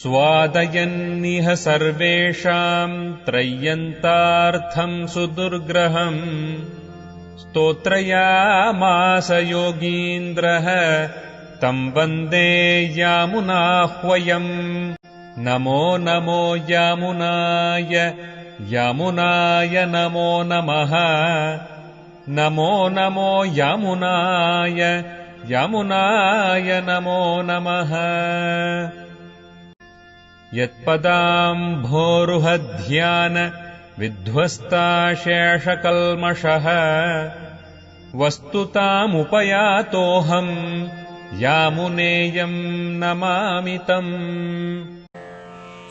स्वादयन्निह सर्वेषाम् त्रय्यन्तार्थम् सुदुर्ग्रहम् स्तोत्रयामास योगीन्द्रः तम् वन्दे यामुनाह्वयम् नमो नमो यामुनाय यामुनाय नमो नमः नमो नमो यामुनाय यामुनाय नमो नमः यत्पदाम्भोरुहध्यान विध्वस्ताशेषकल्मषः वस्तुतामुपयातोऽहम् यामुनेयम् नमामि तम्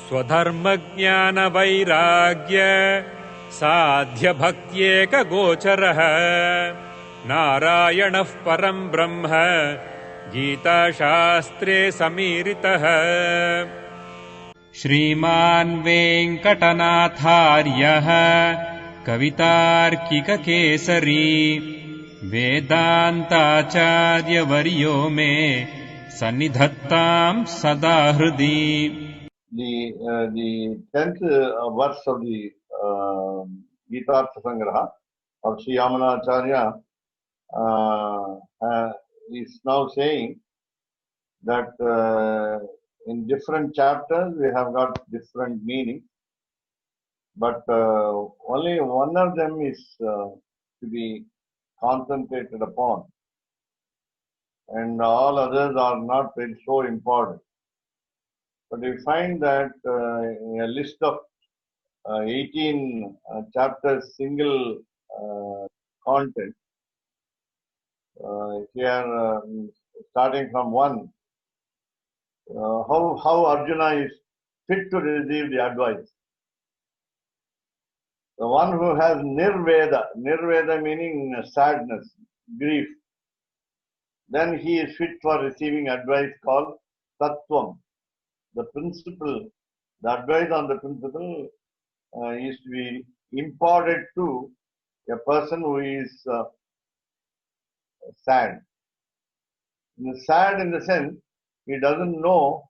स्वधर्मज्ञानवैराग्य साध्यभक्त्येकगोचरः नारायणः परम् ब्रह्म गीताशास्त्रे समीरितः श्रीमान् वेङ्कटनाथार्यः कवितार्किककेसरी वेदान्ताचार्यवर्यो मे सन्निधत्ताम् सदा हृदि. The 10th verse of the Gitartha Sangraha of Sri Yamunacharya is now saying that in different chapters we have got different meanings, but only one of them is to be concentrated upon, and all others are not very so important. But we find that a list of 18 chapters, single content, here starting from 1, how Arjuna is fit to receive the advice. The one who has nirveda meaning sadness, grief, then he is fit for receiving advice called Tattvam. The principle, the advice on the principle is to be imparted to a person who is sad. Sad in the sense, he doesn't know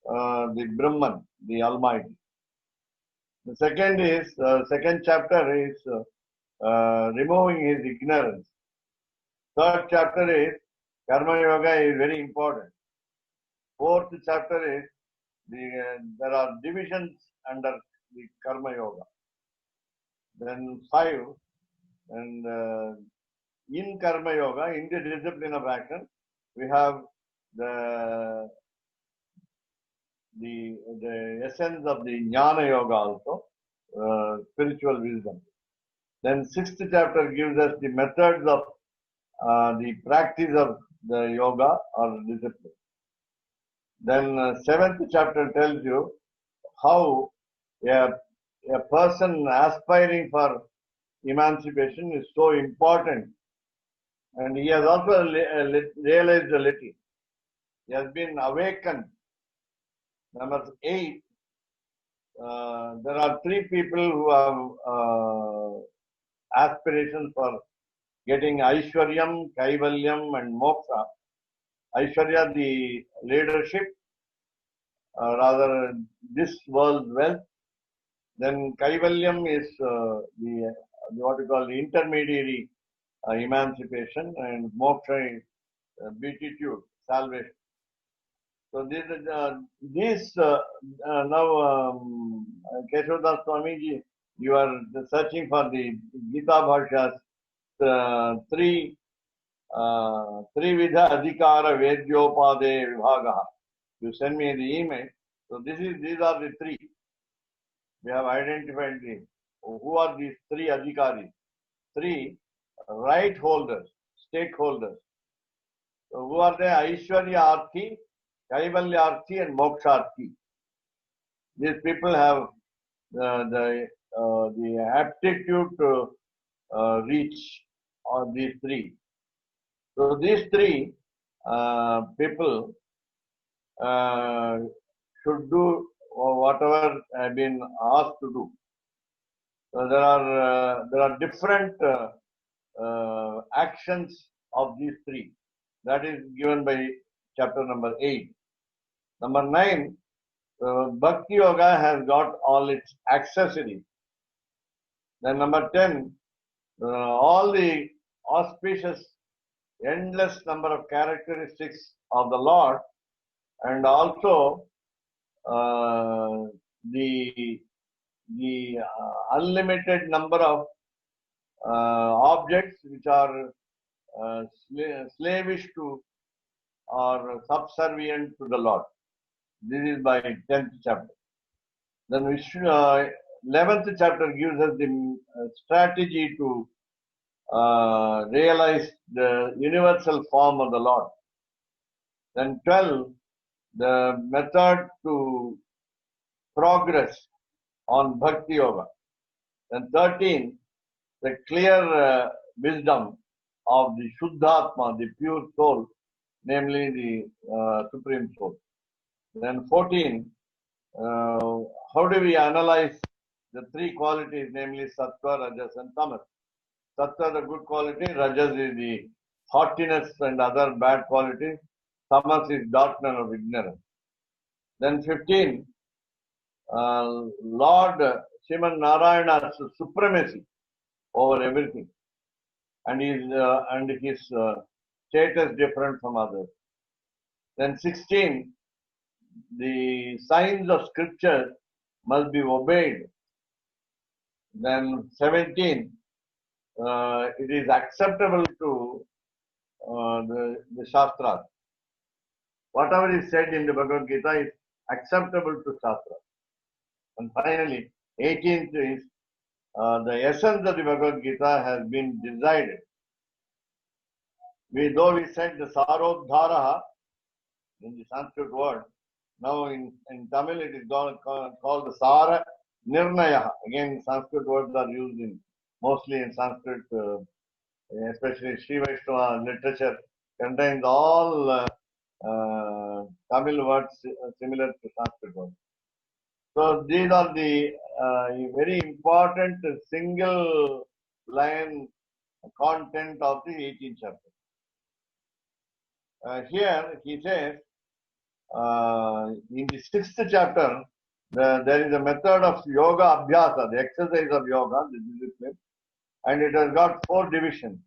the Brahman, the Almighty. The second is, second chapter is removing his ignorance. Third chapter is, Karma Yoga is very important. Fourth chapter is, there are divisions under the Karma Yoga. Then 5, and in Karma Yoga, in the discipline of action, we have the essence of the Jnana Yoga also, spiritual wisdom. Then 6th chapter gives us the methods of the practice of the yoga or discipline. Then 7th chapter tells you how a person aspiring for emancipation is so important, and he has also realized a little. He has been awakened. Number 8, there are 3 people who have aspirations for getting Aishwaryam, Kaivalyam and Moksha. Aishwarya, the leadership, rather this world's wealth. Then Kaivalyam is the what we call the intermediary emancipation, and Moksha is beatitude, salvation. So this now Keshavdas Swamiji, you are searching for the Gita Bhashya's Trivida Adhikara Vedyopade Vibhagaha. You send me the email. So these are the 3. We have identified who are these 3 adhikaris, 3 right holders, stakeholders. So who are they? Aishwaryarthi, Kaivalyarthi and Moksharthi. These people have the aptitude to reach on these 3. So these 3 people should do whatever have been asked to do. So there are different actions of these 3. That is given by chapter number 8. Number 9, Bhakti Yoga has got all its accessories. Then number 10, all the auspicious, endless number of characteristics of the Lord, and also uh, the unlimited number of objects which are slavish to or subservient to the Lord. This is by 10th chapter. Then 11th chapter gives us the strategy to realize the universal form of the Lord. Then 12, the method to progress on Bhakti Yoga. Then 13, the clear wisdom of the Shuddhatma, the pure soul, namely the Supreme Soul. Then 14, how do we analyze the three qualities, namely Sattva, Rajas and Tamas? Sattva is the good quality, Rajas is the haughtiness and other bad qualities, Tamas is darkness of ignorance. Then 15, Lord Sriman Narayana's supremacy over everything, and his status different from others. Then 16, the signs of scripture must be obeyed. Then 17, it is acceptable to the Shastras. Whatever is said in the Bhagavad Gita is acceptable to Shastra. And finally, 18th is the essence of the Bhagavad Gita has been decided. Though we said the Sarodharaha in the Sanskrit word, now in Tamil it is called the Sara Nirnaya. Again, Sanskrit words are used mostly in Sanskrit, especially Sri Vaishnava literature contains all Tamil words similar to Sanskrit words. So these are the very important single line content of the 18th chapter. Here he says, in the 6th chapter, there is a method of yoga abhyasa, the exercise of yoga, the discipline, and it has got 4 divisions.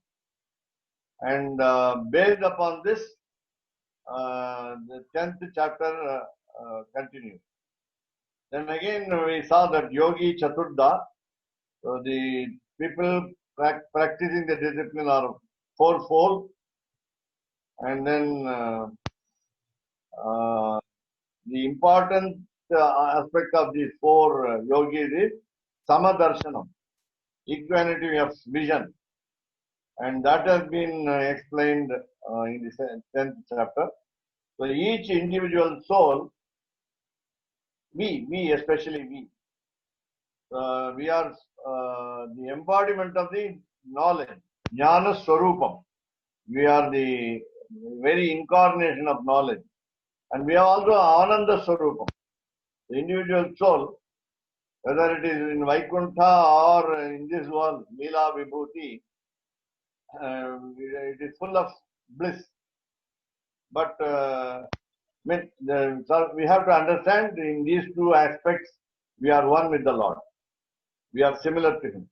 And based upon this, the 10th chapter continues. Then again we saw that Yogi Chaturda, so the people practicing the discipline are fourfold, and then the important aspect of these 4 yogis is Samadarshanam, equanimity of vision, and that has been explained in the 10th chapter. So each individual soul, we especially we are the embodiment of the knowledge, Jnana Swarupam. We are the very incarnation of knowledge. And we are also Ananda Swarupam. The individual soul, whether it is in Vaikuntha or in this world, Leela Vibhuti, it is full of bliss. But so we have to understand in these 2 aspects, we are one with the Lord. We are similar to Him.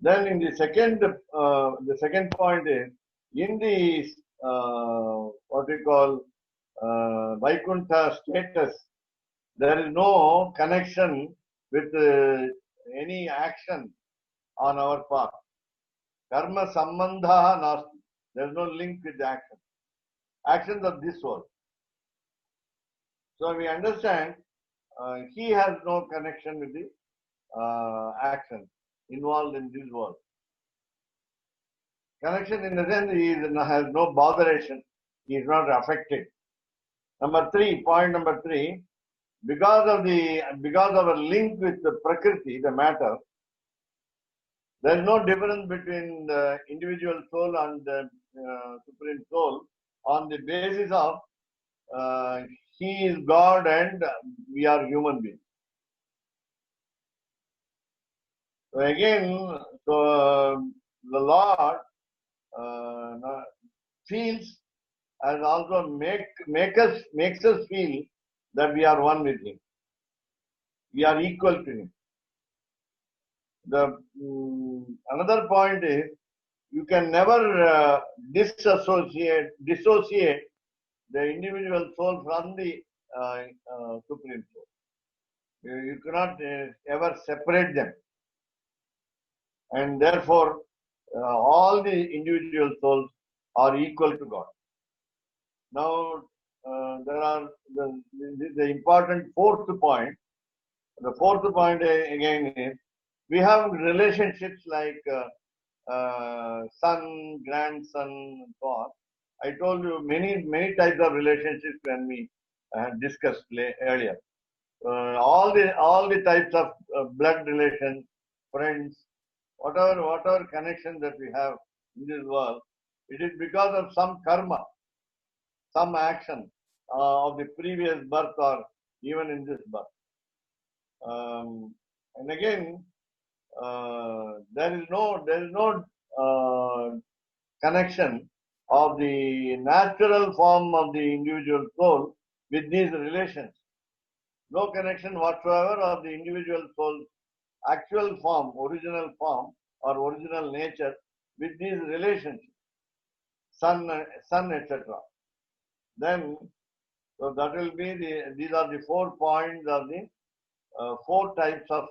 Then in the second point is, in the what we call Vaikuntha status, there is no connection with any action on our part. Karma sambandha nasti. There is no link with the action. Actions of this world. So we understand he has no connection with the action involved in this world. Connection in the sense he has no botheration. He is not affected. Point number 3, because of a link with the Prakriti, the matter, there is no difference between the individual soul and the Supreme Soul on the basis of he is God and we are human beings. So again, the Lord feels and also makes us feel that we are one with Him. We are equal to him. Another point is, you can never dissociate the individual soul from the Supreme Soul. You cannot ever separate them. And therefore, all the individual souls are equal to God. Now, there are the important fourth point. The fourth point again is, we have relationships like son, grandson, and so on. I told you many types of relationships when we discussed earlier. All the types of blood relations, friends, whatever connection that we have in this world, it is because of some karma, some action of the previous birth or even in this birth. And again, there is no connection of the natural form of the individual soul with these relations. No connection whatsoever of the individual soul's actual form, original form or original nature with these relationships, son, etc. Then, so that will be these are the 4 points of the 4 types of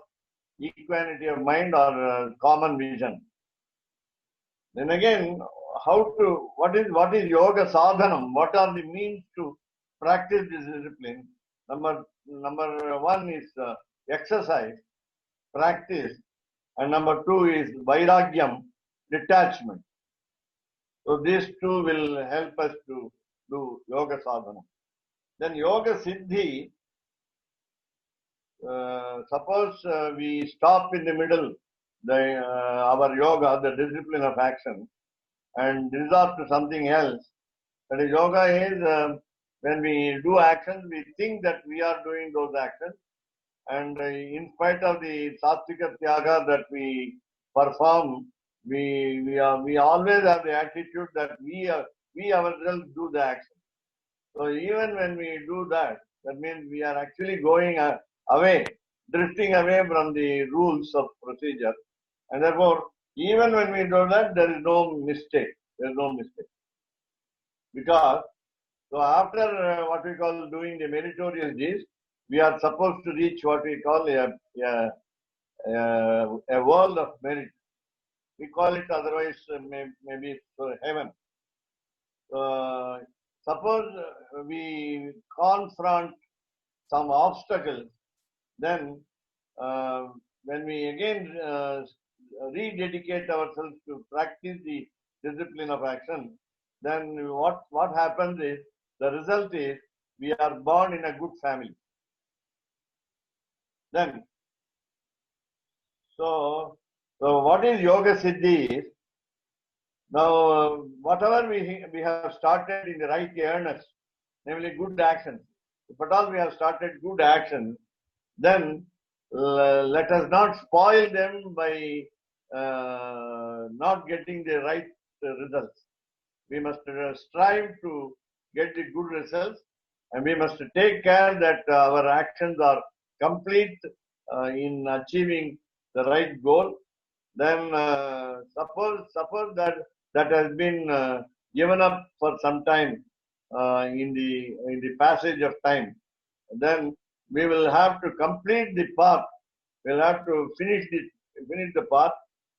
equanimity of mind or common vision. Then again, what is yoga sadhanam? What are the means to practice this discipline? Number 1 is exercise, practice, and number 2 is vairagyam, detachment. So these 2 will help us to do yoga sadhana. Then yoga siddhi. Suppose we stop in the middle our yoga, the discipline of action, and resort to something else. That is, yoga is when we do actions, we think that we are doing those actions, and in spite of the sattvika tyaga that we perform, we always have the attitude that we ourselves do the action. So even when we do that, that means we are actually going away, drifting away from the rules of procedure. And therefore, even when we do that, there is no mistake. There is no mistake. Because, so after what we call doing the meritorious deeds, we are supposed to reach what we call a world of merit. We call it otherwise maybe heaven. Suppose we confront some obstacles, then when we again rededicate ourselves to practice the discipline of action, then what happens is, the result is, we are born in a good family. Then, so what is yoga siddhi is, now whatever we have started in the right earnest, namely good actions. If at all we have started good actions, then let us not spoil them by not getting the right results. We must strive to get the good results, and we must take care that our actions are complete in achieving the right goal. Then suppose that has been given up for some time in the passage of time, then we will have to complete the path. We'll have to finish the path,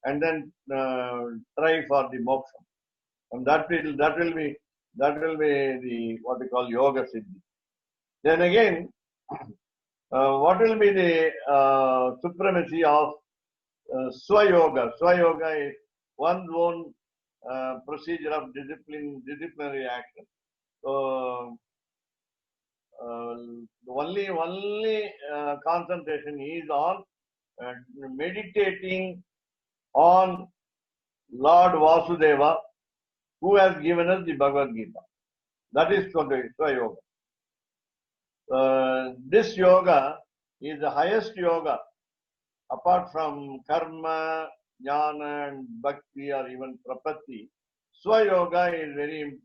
and then try for the moksha. And that will be the what we call yoga siddhi. Then again, what will be the supremacy of swayoga? Swayoga is one's own procedure of disciplinary action. So only concentration is on meditating on Lord Vasudeva, who has given us the Bhagavad Gita. That is Swayoga. This yoga is the highest yoga, apart from karma, jnana, and bhakti, or even prapatti. Swayoga is very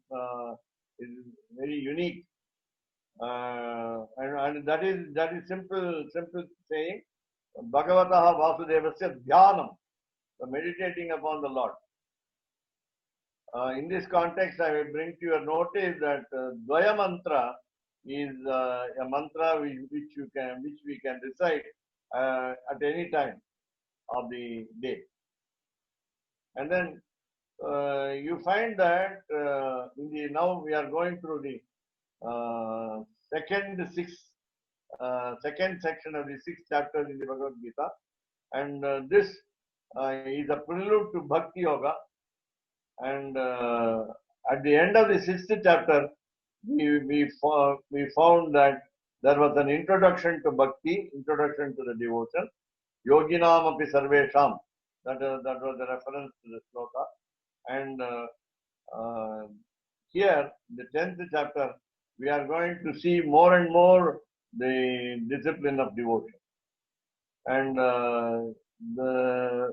unique, and And that is simple saying. Bhagavataha Vasudevasya Dhyanam, meditating upon the Lord. In this context, I will bring to your notice that Dvaya mantra is a mantra which we can recite at any time of the day. And then you find that now we are going through the second section of the 6th chapter in the Bhagavad Gita, and this is a prelude to Bhakti Yoga. And at the end of the 6th chapter, we found that there was an introduction to Bhakti, introduction to the devotion. Yoginam api sarvesham. That was the reference to the sloka. And here, the 10th chapter, we are going to see more and more the discipline of devotion. And the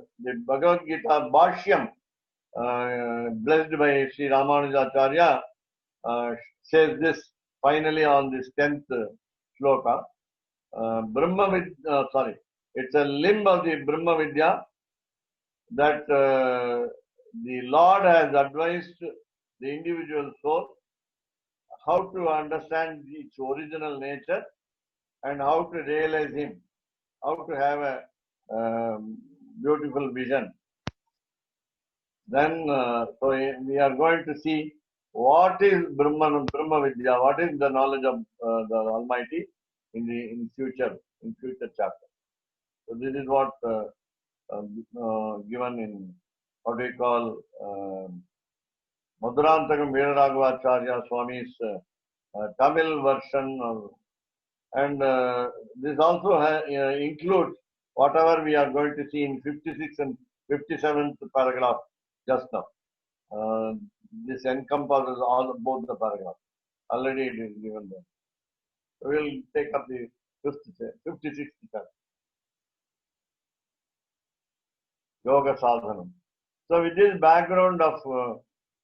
Bhagavad Gita Bhashyam, blessed by Sri Ramanujacharya, says this finally on this 10th sloka. It's a limb of the Brahma Vidya that the Lord has advised the individual soul how to understand its original nature and how to realize Him, how to have a beautiful vision. Then, so we are going to see what is Brahma Vidya, what is the knowledge of the Almighty in future chapter. So this is what given in what we call Madhurantakam Veeraraghavacharya Swami's Tamil version, and this also includes whatever we are going to see in 56th and 57th paragraph just now. This encompasses both the paragraphs. Already it is given there. So we will take up the 56th chapter. Yoga Sadhanam. So with this background of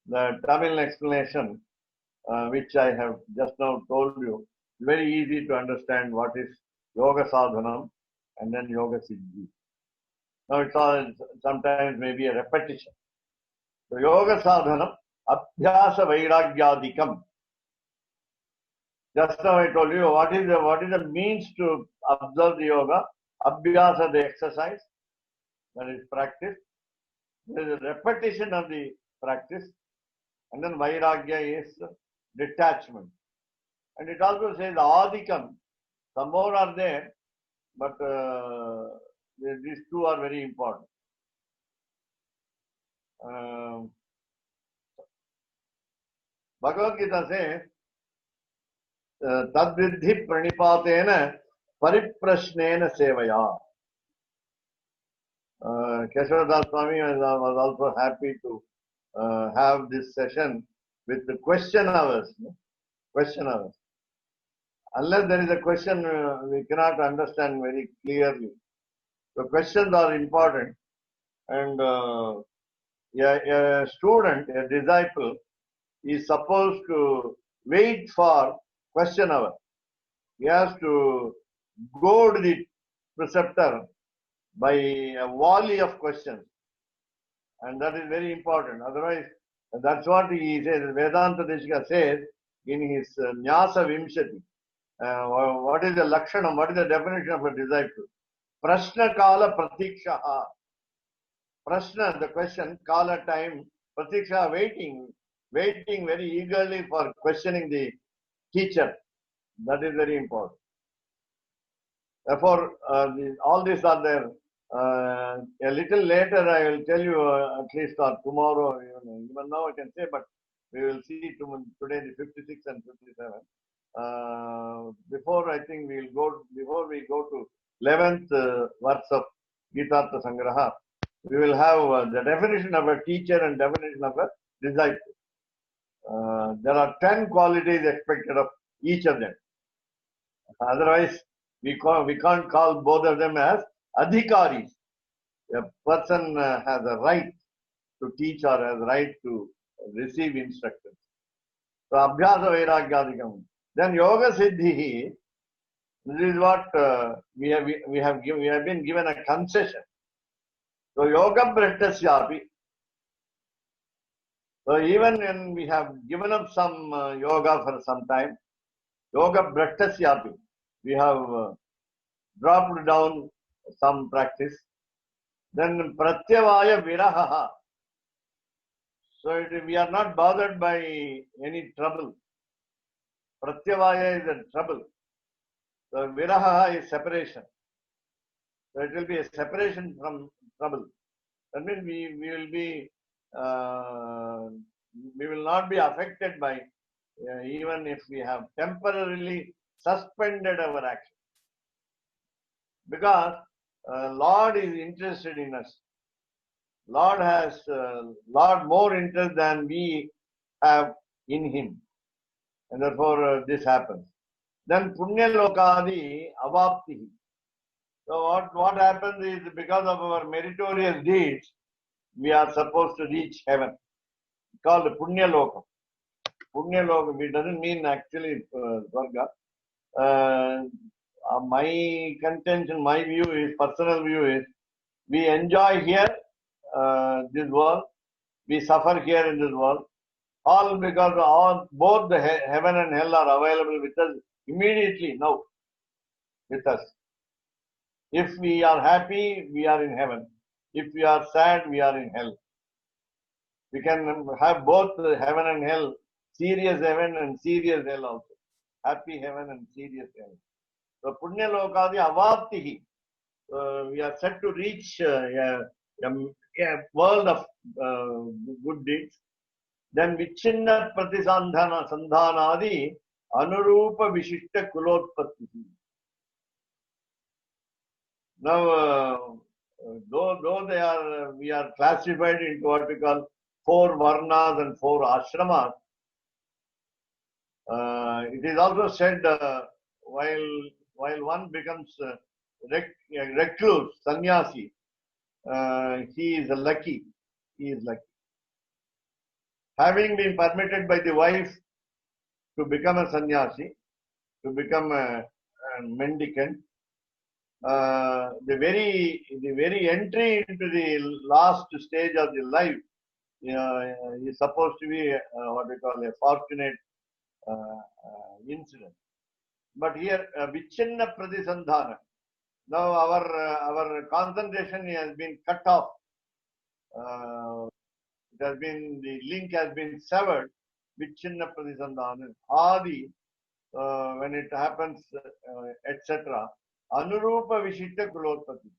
the Tamil explanation, which I have just now told you, very easy to understand what is Yoga Sadhanam and then Yoga Siddhi. Now it's all sometimes maybe a repetition. So Yoga Sadhanam, Abhyasa Vairagyadikam. Just now I told you what is the means to observe the yoga. Abhyasa, the exercise, that is practice. There is a repetition of the practice, and then Vairagya is detachment. And it also says Adikam. Some more are there, but these two are very important. Bhagavad Gita says, Tadvidhi pranipatena pariprashnena sevaya. Keshavdas Swami was also happy to have this session with the question hours. Question hours. Unless there is a question, we cannot understand very clearly. So questions are important, and a student, a disciple, is supposed to wait for question hour. He has to goad the preceptor by a volley of questions, and that is very important. Otherwise, that's what he says. Vedanta Deshika says in his Nyasa Vimshati. What is the lakshanam? What is the definition of a disciple? Prashna kala pratikshaha. Prashna, the question, kala time, pratiksha, waiting very eagerly for questioning the teacher. That is very important. Therefore, all these are there. A little later, I will tell you, at least or tomorrow, even now I can say, but we will see today the 56 and 57. Before we go to 11th verse of Gitartha Sangraha, we will have the definition of a teacher and definition of a disciple. There are 10 qualities expected of each of them. Otherwise, we can't call both of them as adhikaris. A person has a right to teach or has a right to receive instructions. So, Abhyasa Vairagyadikam. Then Yoga Siddhi, This is what we have been given a concession. So yoga bhrashtasyapi. So even when we have given up some yoga for some time, yoga bhrashtasyapi, we have dropped down some practice. Then pratyavaya viraha. So we are not bothered by any trouble. Pratyavaya is a trouble. So viraha is separation. So it will be a separation from trouble. That means we will not be affected by even if we have temporarily suspended our action, because Lord is interested in us. Lord has Lord more interest than we have in Him, and therefore this happens. Then punya lokadi avapti. So what happens is, because of our meritorious deeds, we are supposed to reach heaven, called punya loka. Punya loka, it doesn't mean actually Swarga. My contention, my view is, personal view is, we enjoy here this world, we suffer here in this world, all because both the heaven and hell are available with us immediately now, with us. If we are happy, we are in heaven. If we are sad, we are in hell. We can have both heaven and hell, serious heaven and serious hell also. Happy heaven and serious hell. So punya lokadi avaptihi. We are set to reach a world of good deeds. Then vichinna pratisandhana sandhanadi anurupa vishishta kulotpattihi. Now, though we are classified into what we call 4 varnas and 4 ashramas, it is also said while one becomes recluse, sannyasi, he is lucky. He is lucky. Having been permitted by the wife to become a sannyasi, to become a mendicant, the very entry into the last stage of the life is supposed to be what we call a fortunate incident. But here, vichinna pratisandhana. Now our concentration has been cut off. The link has been severed. Vichinna pratisandhana. Adi, when it happens, etc. Anurupa vishishta kulotpati.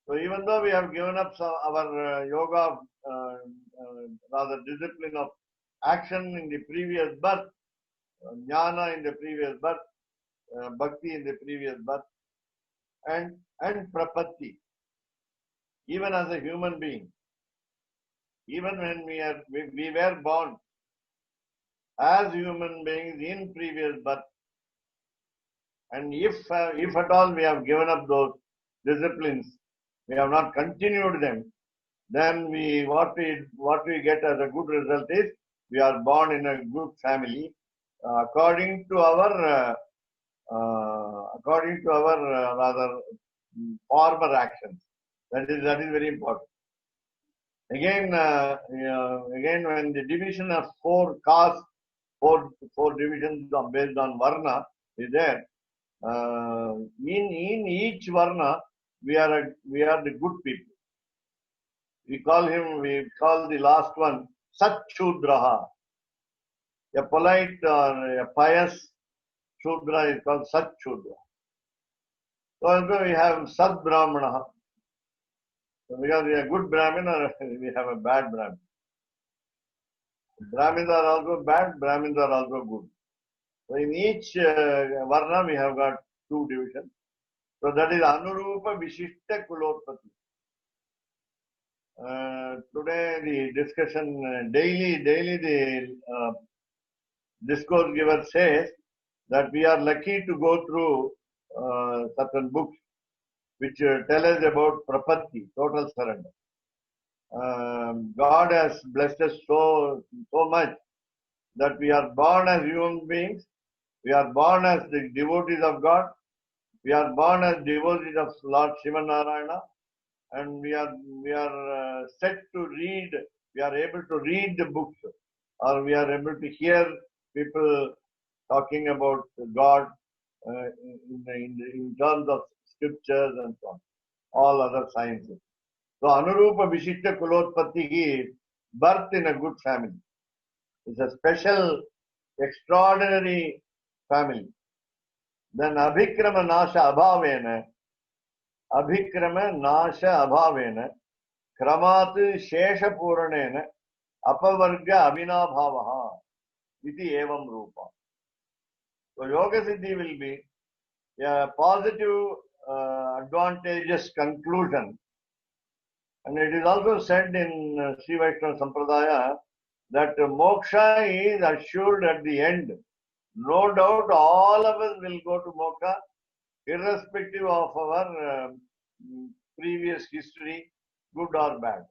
So even though we have given up our yoga, rather discipline of action in the previous birth, jnana in the previous birth, bhakti in the previous birth, and prapatti, even as a human being, even when we were born as human beings in previous birth, and if at all we have given up those disciplines, we have not continued them, then what we get as a good result is we are born in a good family according to our rather former actions. That is very important. Again, when the division of 4 castes, 4 divisions based on varna is there, in each varna we are the good people. We call the last one Satchudraha. A polite or a pious Shudra is called Satchudra. So also we have Sat Brahmana. So because we are good Brahmin or we have a bad Brahmin. Brahmins are also bad, Brahmins are also good. So in each varna we have got 2 divisions. So that is Anurupa Vishishta Kulotpati. Today the discussion, daily the discourse giver says that we are lucky to go through certain books which tell us about prapatti, total surrender. God has blessed us so much that we are born as human beings, we are born as the devotees of God, We are born as devotees of Lord Shivanarayana, and we are set to read. We are able to read the books, or we are able to hear people talking about God in terms of scriptures and so on, all other sciences. So Anurupa Vishishta Kulotpatti is birth in a good family. It's a special, extraordinary family. Then Abhikrama Nasha Abhavena, Abhikrama Nasha Abhavena, Kramat Shesha Puranena, Apavarga Avinabhavaha, Iti Evam Rupa. So Yoga Siddhi will be a positive, advantageous conclusion. And it is also said in Sri Vaishnava Sampradaya that moksha is assured at the end. No doubt all of us will go to moksha, irrespective of our previous history, good or bad.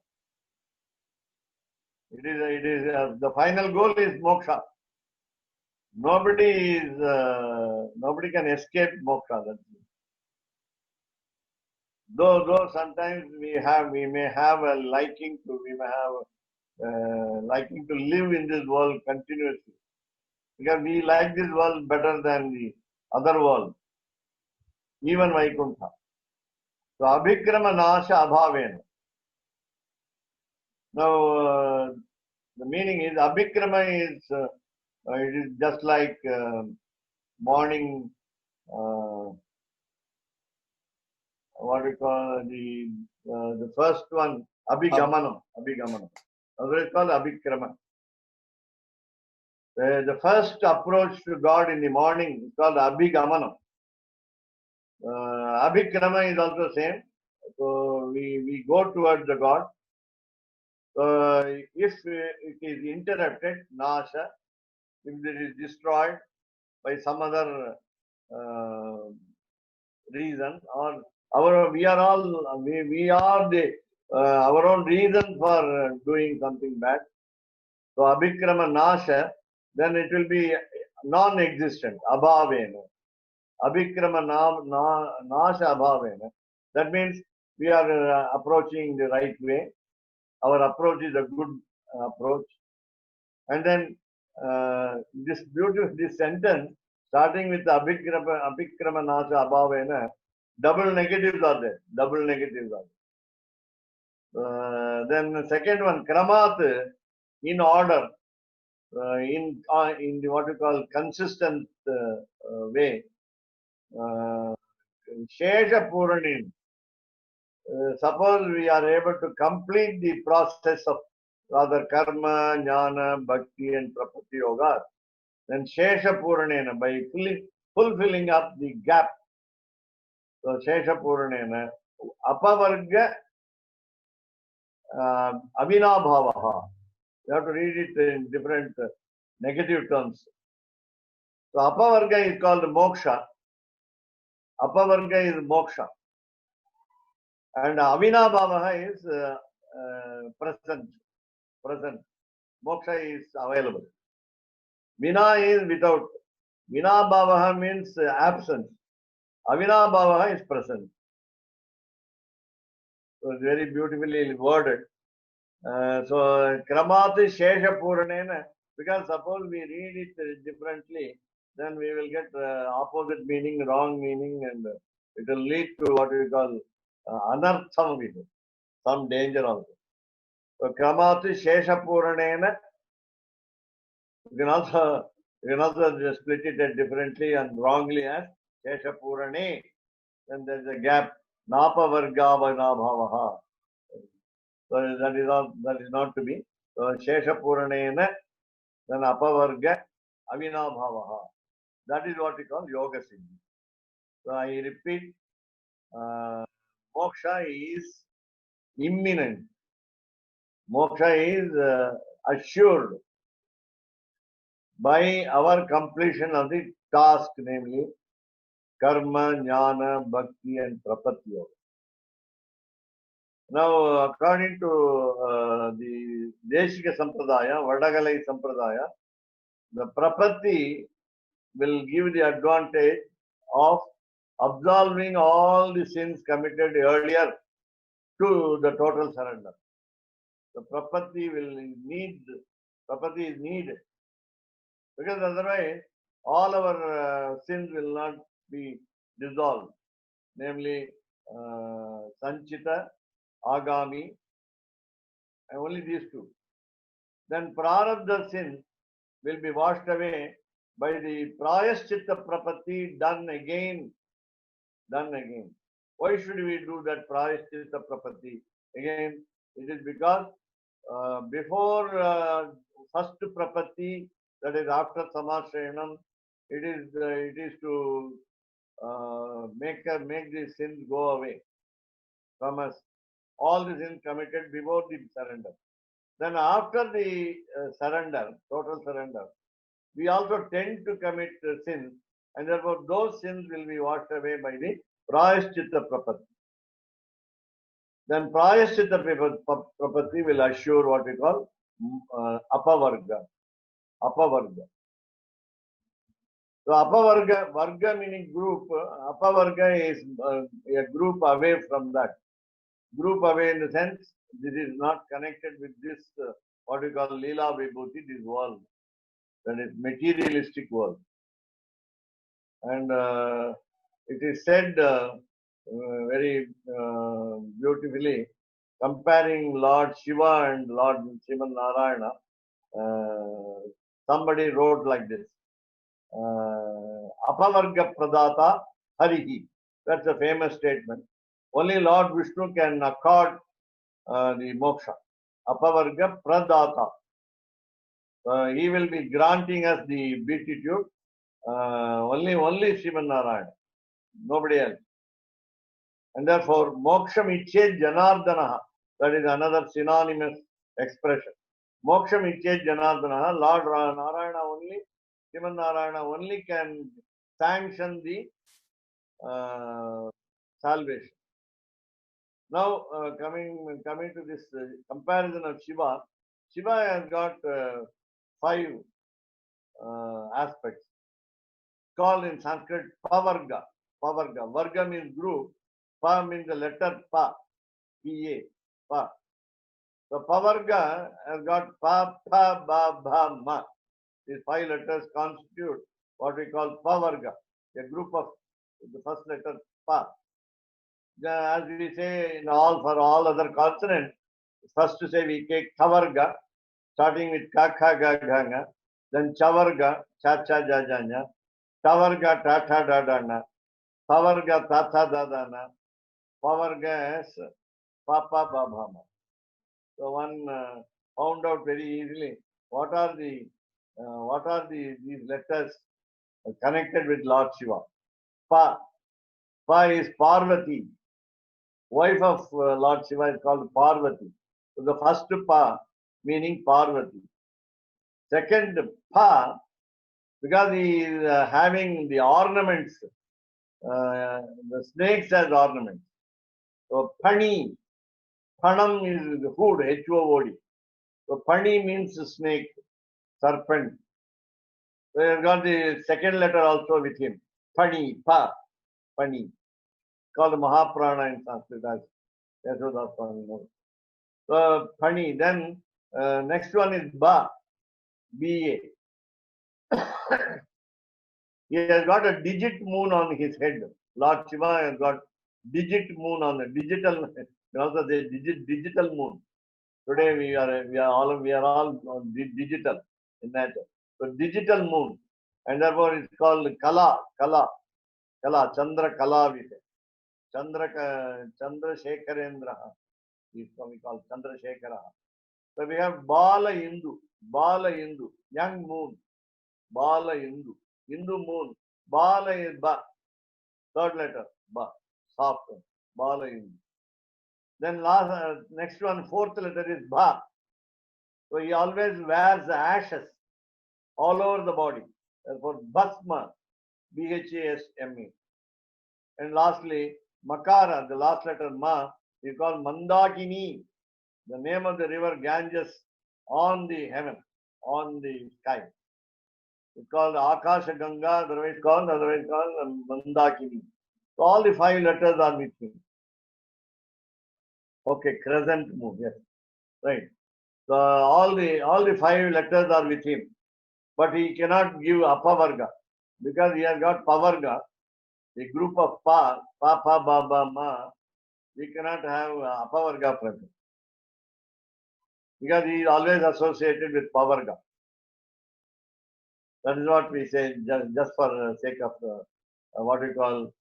The final goal is moksha. Nobody can escape moksha. Though sometimes we may have a liking to live in this world continuously, because we like this world better than the other world, even Vaikuntha. So Abhikrama Nasha Abhavena. Now the meaning is Abhikrama is it is just like morning. What we call the first one, Abhigamanam. What is called Abhikrama. The first approach to God in the morning is called Abhigamanam. Abhikrama is also same. So we go towards the God. If it is interrupted, Nasha, if it is destroyed by some other reason, or we are our own reason for doing something bad. So Abhikrama Nasha, then it will be non-existent, Abhavena. Abhikrama Nasha Abhavena. That means we are approaching the right way. Our approach is a good approach. And then this sentence, starting with Abhikrama Nasha Abhavena, double negatives are there. Then the second one, Kramat, in order, in the what we call consistent way. Shesha Puranin. Suppose we are able to complete the process of rather karma, jnana, bhakti and prapatti yoga, then Shesha Puranena, by fulfilling up the gap. So Shesha Puranena, Apavarga Avinabhavaha. You have to read it in different negative terms. So Apavarga is called moksha. Apavarga is moksha. And Avinabhavaha is present. Moksha is available. Vina is without. Vinabhavaha means absence. Avinabhavaha is present. So it's very beautifully worded. So Kramati Shesha Puranena, because suppose we read it differently, then we will get opposite meaning, wrong meaning, and it will lead to what we call anartham, some danger also. So Kramati Shesha Puranena, you can also just split it differently and wrongly as Shesha Purane. Then there is a gap. Napa Varga Vanabhavaha. So that is not to be. So Shesha Puranena, then Apavarga Avinabhavaha. That is what we call Yoga Siddhi. So I repeat, moksha is imminent. Moksha is assured by our completion of the task, namely karma, jnana, bhakti and prapatti yoga. Now, according to the Deshika Sampradaya, Vadagalai Sampradaya, the prapatti will give the advantage of absolving all the sins committed earlier to the total surrender. The prapatti is needed, because otherwise all our sins will not be dissolved, namely sanchita, agami, and only these two. Then prarabdha sin will be washed away by the prayaschitta prapatti done again. Why should we do that prayaschitta prapatti again? It is because before first prapatti, that is after samasrayanam, it is to make the sins go away from us. All the sins committed before the surrender. Then after the surrender, total surrender, we also tend to commit sins, and therefore those sins will be washed away by the prayaschitta prapatti. Then prayaschitta prapatti will assure what we call apavarga. So varga meaning group, apavarga is a group away from that. Group away in the sense, this is not connected with this, what we call Leela Vibhuti, this world. That is materialistic world. And it is said very beautifully, comparing Lord Shiva and Lord Sriman Narayana. Somebody wrote like this: Apavarga Pradata Harihi. That's a famous statement. Only Lord Vishnu can accord the moksha. Apavarga Pradata. He will be granting us the beatitude. Only Sriman Narayana, nobody else. And therefore, moksham ichet janardanaha, that is another synonymous expression. Moksham ichet janardanaha, Lord Narayana only, Sriman Narayana only can sanction the salvation. Now, coming to this comparison of Shiva, Shiva has got 5 aspects, called in Sanskrit pavarga. Varga means group. Pa means the letter pa. P-A. Pa. So pavarga has got pa, pa, ba, bha, ma. These 5 letters constitute what we call pavarga, a group of the first letter pa. As we say for all other consonants, first to say we take kavarga, starting with ka, kha, ga, gha, nga. Then chavarga, cha, cha, ja, ja, nya. Tavarga, ta, ta, da, da, na. Pavarga, ta, ta, da, da, na. Pavarga is papa, ba, bha, ma. So one found out very easily what are these letters connected with Lord Shiva. Pa is Parvati. Wife of Lord Shiva is called Parvati. So the first pa meaning Parvati. Second pa, because he is having the ornaments, the snakes as ornaments. So Pani, Panam is the food, H-O-O-D. So Pani means snake, serpent. So he has got the second letter also with him. Pani, Pa, Pani. Called Mahaprana in Sanskrit as Yashoda Swami knows. So Pani. Then next one is Ba, B-A. He has got a digit moon on his head. Lord Shiva has got digit moon on the digital. Also the digital moon. Today we are all digital in nature. So digital moon, and therefore it's called Kala, Chandra Kala. We say Chandra Shekharendra. This one we call Chandra Shekhara. So we have Bala Indu, young moon, Bala Indu, Hindu moon. Bala is Ba, third letter Ba, soft one, Bala Indu. Then next one, fourth letter is Bha. So he always wears ashes all over the body. Therefore, Bhasma, B-H-A-S-M-E. And lastly, Makara, the last letter Ma, is called Mandakini, the name of the river Ganges on the heaven, on the sky. It's called Akasha Ganga, otherwise called Mandakini. So all the 5 letters are with him. Okay, crescent moon, yes, right. So all the 5 letters are with him, but he cannot give apavarga because he has got pavarga, the group of pa, pa, pa, ba, ba, ma. We cannot have apavarga from him because he is always associated with pavarga. That is what we say just for sake of what we call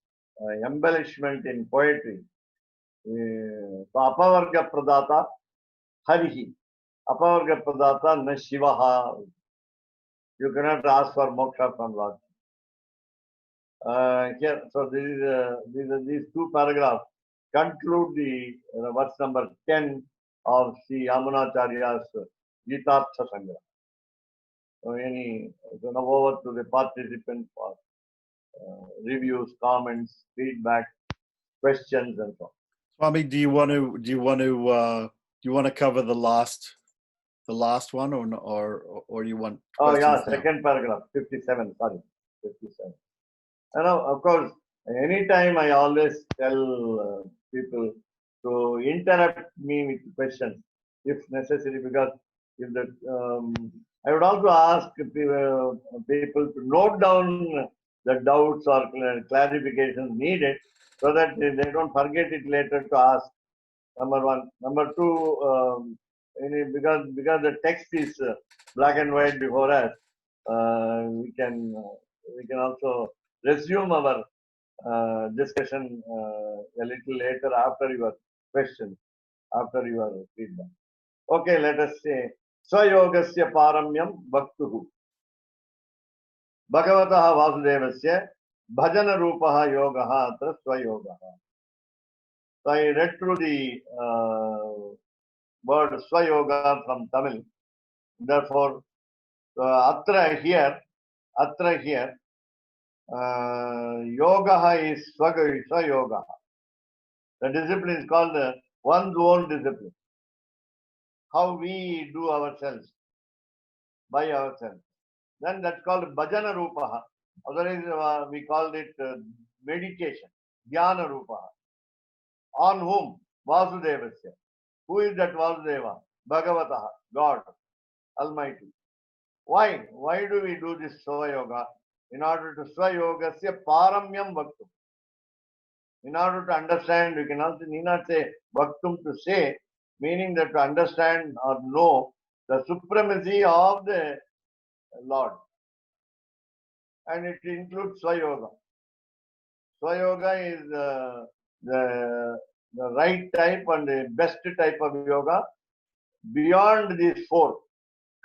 embellishment in poetry. So apavarga pradata harihi. Apavarga pradata na shivaha. You cannot ask for moksha from Lord. Here, so these 2 paragraphs conclude the verse number 10 of Sri Yamunacharya's Gitartha Sangraha. So now over to the participants for reviews, comments, feedback, questions, and so on. Swami, do you want to cover the last one, or you want? Oh yeah, questions now? second paragraph, 57. Sorry, 57. And now, of course, anytime I always tell people to interrupt me with questions if necessary, because if I would also ask people to note down the doubts or clarifications needed so that they don't forget it later to ask. Number one. Number two, because the text is black and white before us, we can also resume our discussion a little later after your questions, after your feedback. Okay, let us say Swayogasya Paramyam Bhaktuhu Bhagavataha Vasudevasya Bhajana Rupaha Yogaha Atra Swayogaha. So I read through the word Swayoga from Tamil. Therefore, Atra here, Yogaha is Swayogaha. The discipline is called one's own discipline. How we do ourselves, by ourselves. Then that's called Bhajana Rupaha. Otherwise, we called it meditation, Dhyana Rupaha. On whom? Vasudevasya. Who is that Vasudeva? Bhagavataha, God, Almighty. Why? Why do we do this Swayoga? In order to Swayogasya Paramyam Bhaktum. In order to understand, we can also need not say Bhaktum to say, meaning that to understand or know the supremacy of the Lord. And it includes Swayoga. Swayoga is the right type and the best type of yoga beyond these 4: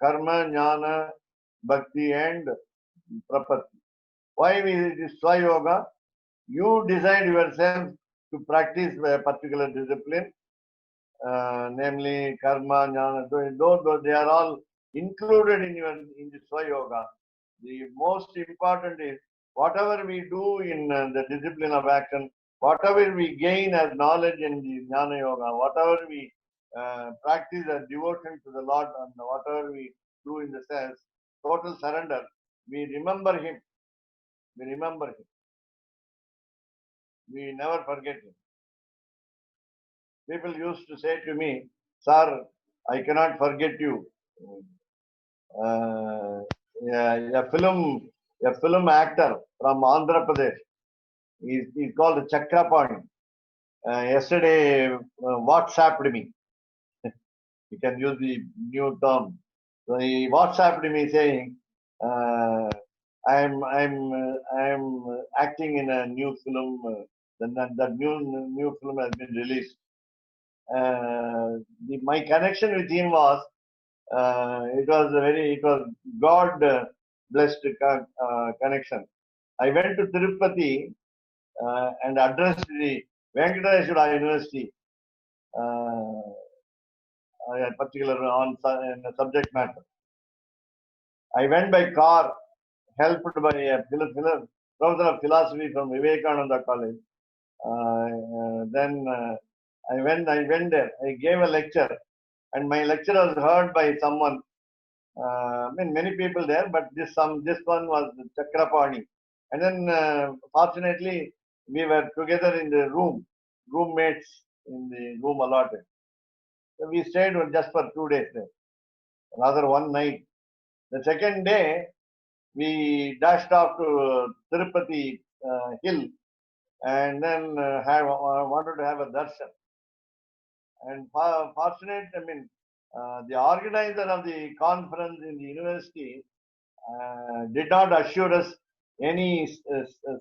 karma, jnana, bhakti, and prapatti. Why it is Swayoga? You decide yourself to practice a particular discipline, namely karma, jnana. Though they are all included in the Swayoga, the most important is whatever we do in the discipline of action, whatever we gain as knowledge in the Jnana Yoga, whatever we practice as devotion to the Lord, and whatever we do in the sense, total surrender, we remember Him. We remember Him. We never forget Him. People used to say to me, "Sir, I cannot forget you." A film actor from Andhra Pradesh. He's called Chakrapani. Yesterday, WhatsApped me. You can use the new term. So he WhatsApped me saying, "I'm acting in a new film. That new film has been released." My connection with him was it was God blessed connection. I went to Tirupati and addressed the Venkateswara University, a particular on subject matter. I went by car, helped by a professor of philosophy from Vivekananda College. Then I went there. I gave a lecture, and my lecture was heard by someone. Many people there, but this one was Chakrapani. And then, fortunately, we were together in the roommates in the room allotted. So we stayed just for 2 days there, rather one night. The second day, we dashed off to Tirupati hill and then wanted to have a darshan. And fortunate, the organizer of the conference in the university did not assure us any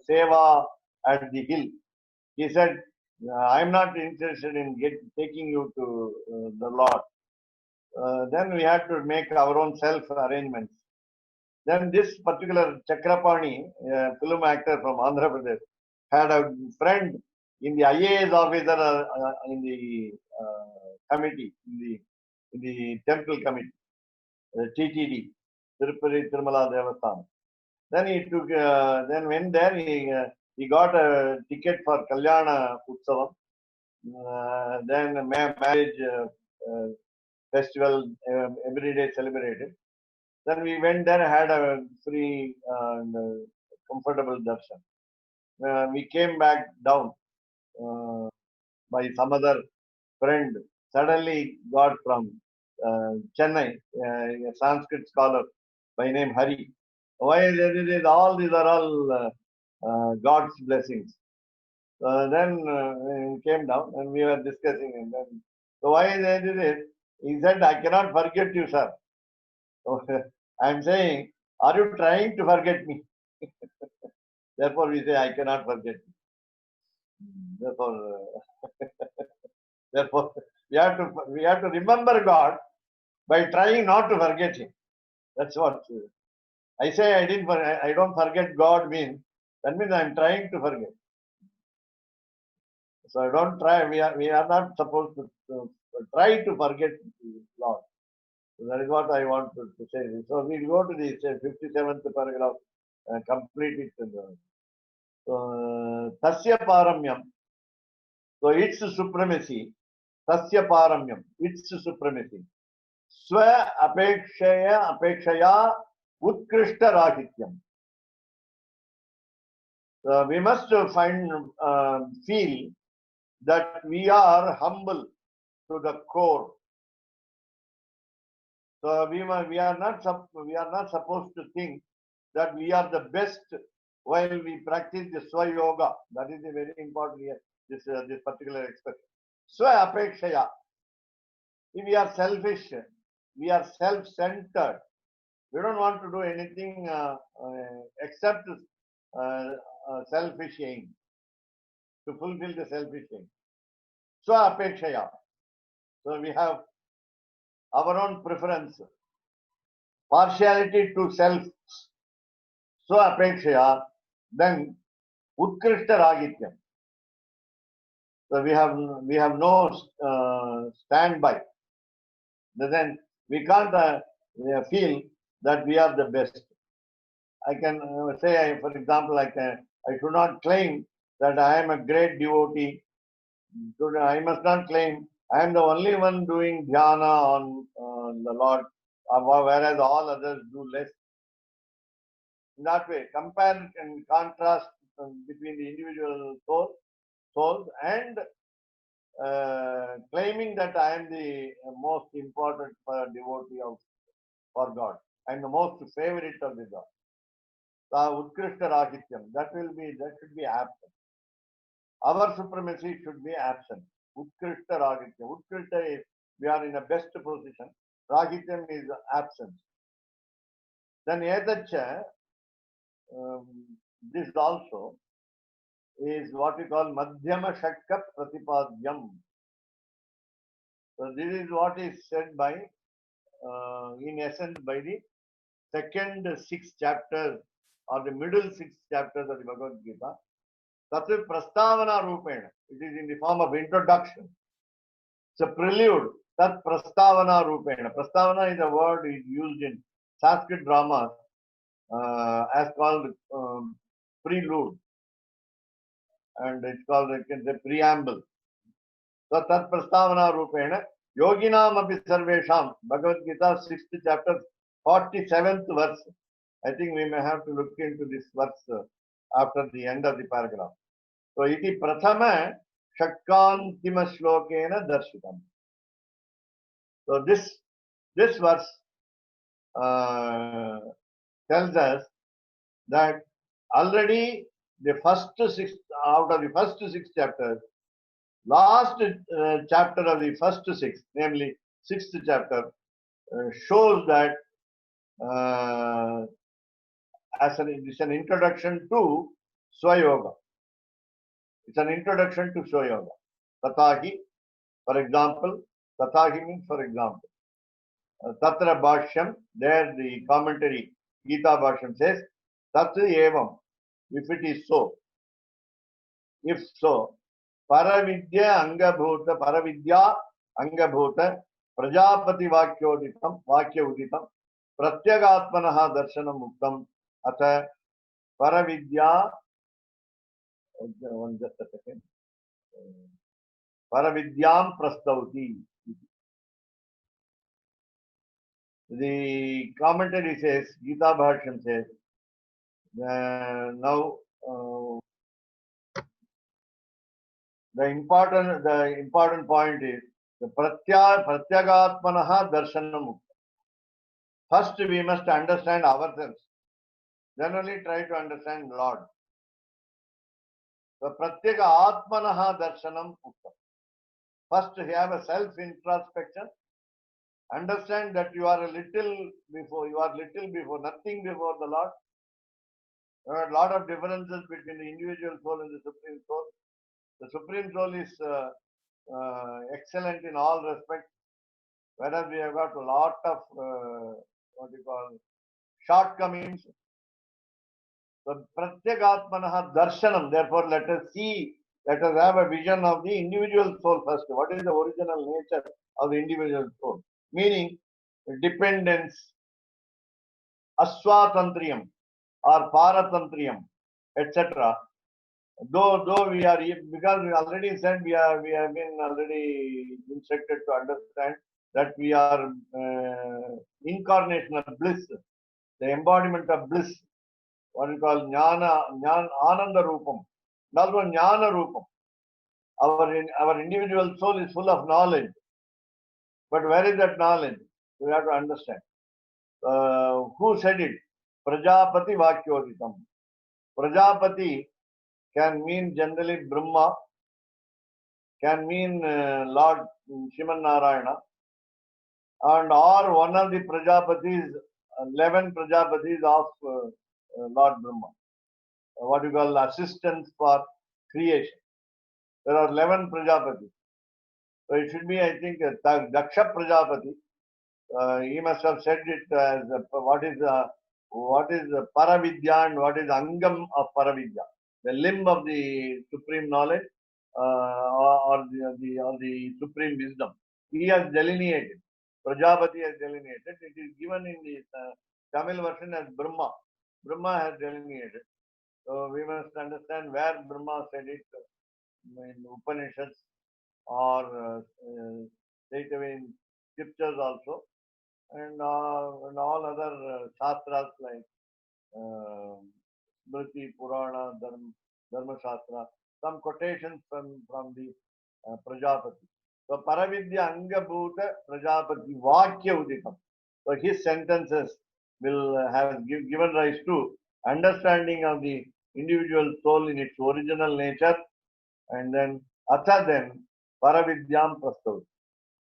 seva at the hill. He said, I'm not interested in taking you to the Lord. Then we had to make our own self arrangements. Then this particular Chakrapani, a film actor from Andhra Pradesh, had a friend in the IAS officer in the committee, in the temple committee, TTD, Tirupati Tirumala Devasthanam. Then he took, then went there, he got a ticket for Kalyana Utsavam, then marriage festival every day celebrated. Then we went there and had a free and comfortable darshan. We came back down by some other friend. Suddenly got from Chennai, a Sanskrit scholar by name Hari. Why all these are all God's blessings. Then we came down and we were discussing. And then, so why they did it? He said, I cannot forget you, sir. So, I'm saying, are you trying to forget me? Therefore, we say, I cannot forget you. Therefore, we have to remember God by trying not to forget Him. That's what I say. I don't forget God means that means I'm trying to forget. So I don't try. We are not supposed to try to forget Lord. So that is what I want to say. So we go to the 57th paragraph, complete it. So Tasya Paramyam. So its supremacy. Tasya Paramyam. Its supremacy. Swa apekshaya utkrishta rahityam. We must feel that we are humble to the core. So we are not supposed to think that we are the best while we practice the Swa Yoga. That is a very important here, this particular expression. Swa apekshaya. If we are selfish, we are self-centered. We don't want to do anything except selfish aim, to fulfill the selfish aim. Swa apekshaya. So we have our own preference, partiality to self. Swa apekshaya, then utkrishta ragityam. So we have no standby. Then we can't feel that we are the best. I can say, for example, I should not claim that I am a great devotee. I must not claim I am the only one doing dhyana on the Lord, whereas all others do less. In that way, compare and contrast between the individual souls and claiming that I am the most important devotee for God. I am the most favorite of the God. Utkrishta Rahityam, that should be absent. Our supremacy should be absent. Utkrishta Rahityam. Utkrishta is we are in a best position. Rahityam is absent. Then Edacha, this also is what we call Madhyama Shakka Pratipadyam. So this is what is said by, in essence, by the second 6 chapters or the middle 6 chapters of the Bhagavad Gita. Tatu Prastavana Rupena. It is in the form of introduction. It's a prelude. Tat Prastavana Rupena. Prastavana is a word used in Sanskrit dramas as called prelude. And it's called the preamble. So Tat Prastavana Rupena. Yoginam api sarvesham. Bhagavad Gita 6th chapter 47th verse. I think we may have to look into this verse after the end of the paragraph. So iti prathama shakkantima shlokena darshitam. So this verse tells us that already the first six out of the first six chapters, last chapter of the first six, namely sixth chapter, shows that it's an introduction to Swayoga. It's an introduction to Swayoga. Tatahi, for example, Tatahi means for example. Tatra Bhashyam, there the commentary, Gita Bhashyam says, Tatra Evam, if it is so, if so, Paravidya Angabhuta, Prajapati Vakya Uditam, Pratyagatmanaha Darshanam Muktam, Atha Paravidya, just a second, Paravidyam Prastauti. The commentary says, Gita Bhashyam says, now the important point is the Pratyagatmanaha Darshanam. First, we must understand ourselves. Then only try to understand Lord. The Pratyagatmanaha Darshanam. First, have a self-introspection. Understand that you are little before, nothing before the Lord. There are a lot of differences between the individual soul and the Supreme Soul. The Supreme Soul is excellent in all respects, whereas we have got a lot of shortcomings. So Pratyagatmanaha Darshanam, therefore let us have a vision of the individual soul first. What is the original nature of the individual soul? Meaning dependence, Aswatantriyam or Paratantriyam, etc. Though we are, because we already said we have been already instructed to understand that we are incarnation of bliss, the embodiment of bliss, what we call Ananda Rupam, and also Jnana Rupam. Our individual soul is full of knowledge, but where is that knowledge? We have to understand. Who said it? Prajapati Vakyoditam. Prajapati can mean generally Brahma, can mean Lord Shiman Narayana, and or one of the Prajapatis, 11 Prajapatis of Lord Brahma. What you call assistants for creation. There are 11 Prajapatis. So it should be, I think, Daksha Prajapati. He must have said it as what is Paravidya and what is Angam of Paravidya, the limb of the supreme knowledge or the supreme wisdom. He has delineated. Prajapati has delineated. It is given in the Tamil version as Brahma. Brahma has delineated. So we must understand where Brahma said it in Upanishads or straight away in scriptures also, and all other shastras like Smriti, Purana, Dharma Shastra, some quotations from the Prajapati. So Paravidya Angabhuta Prajapati Vakya Uditam. So his sentences will have given rise to understanding of the individual soul in its original nature, and then Paravidyam Prastav.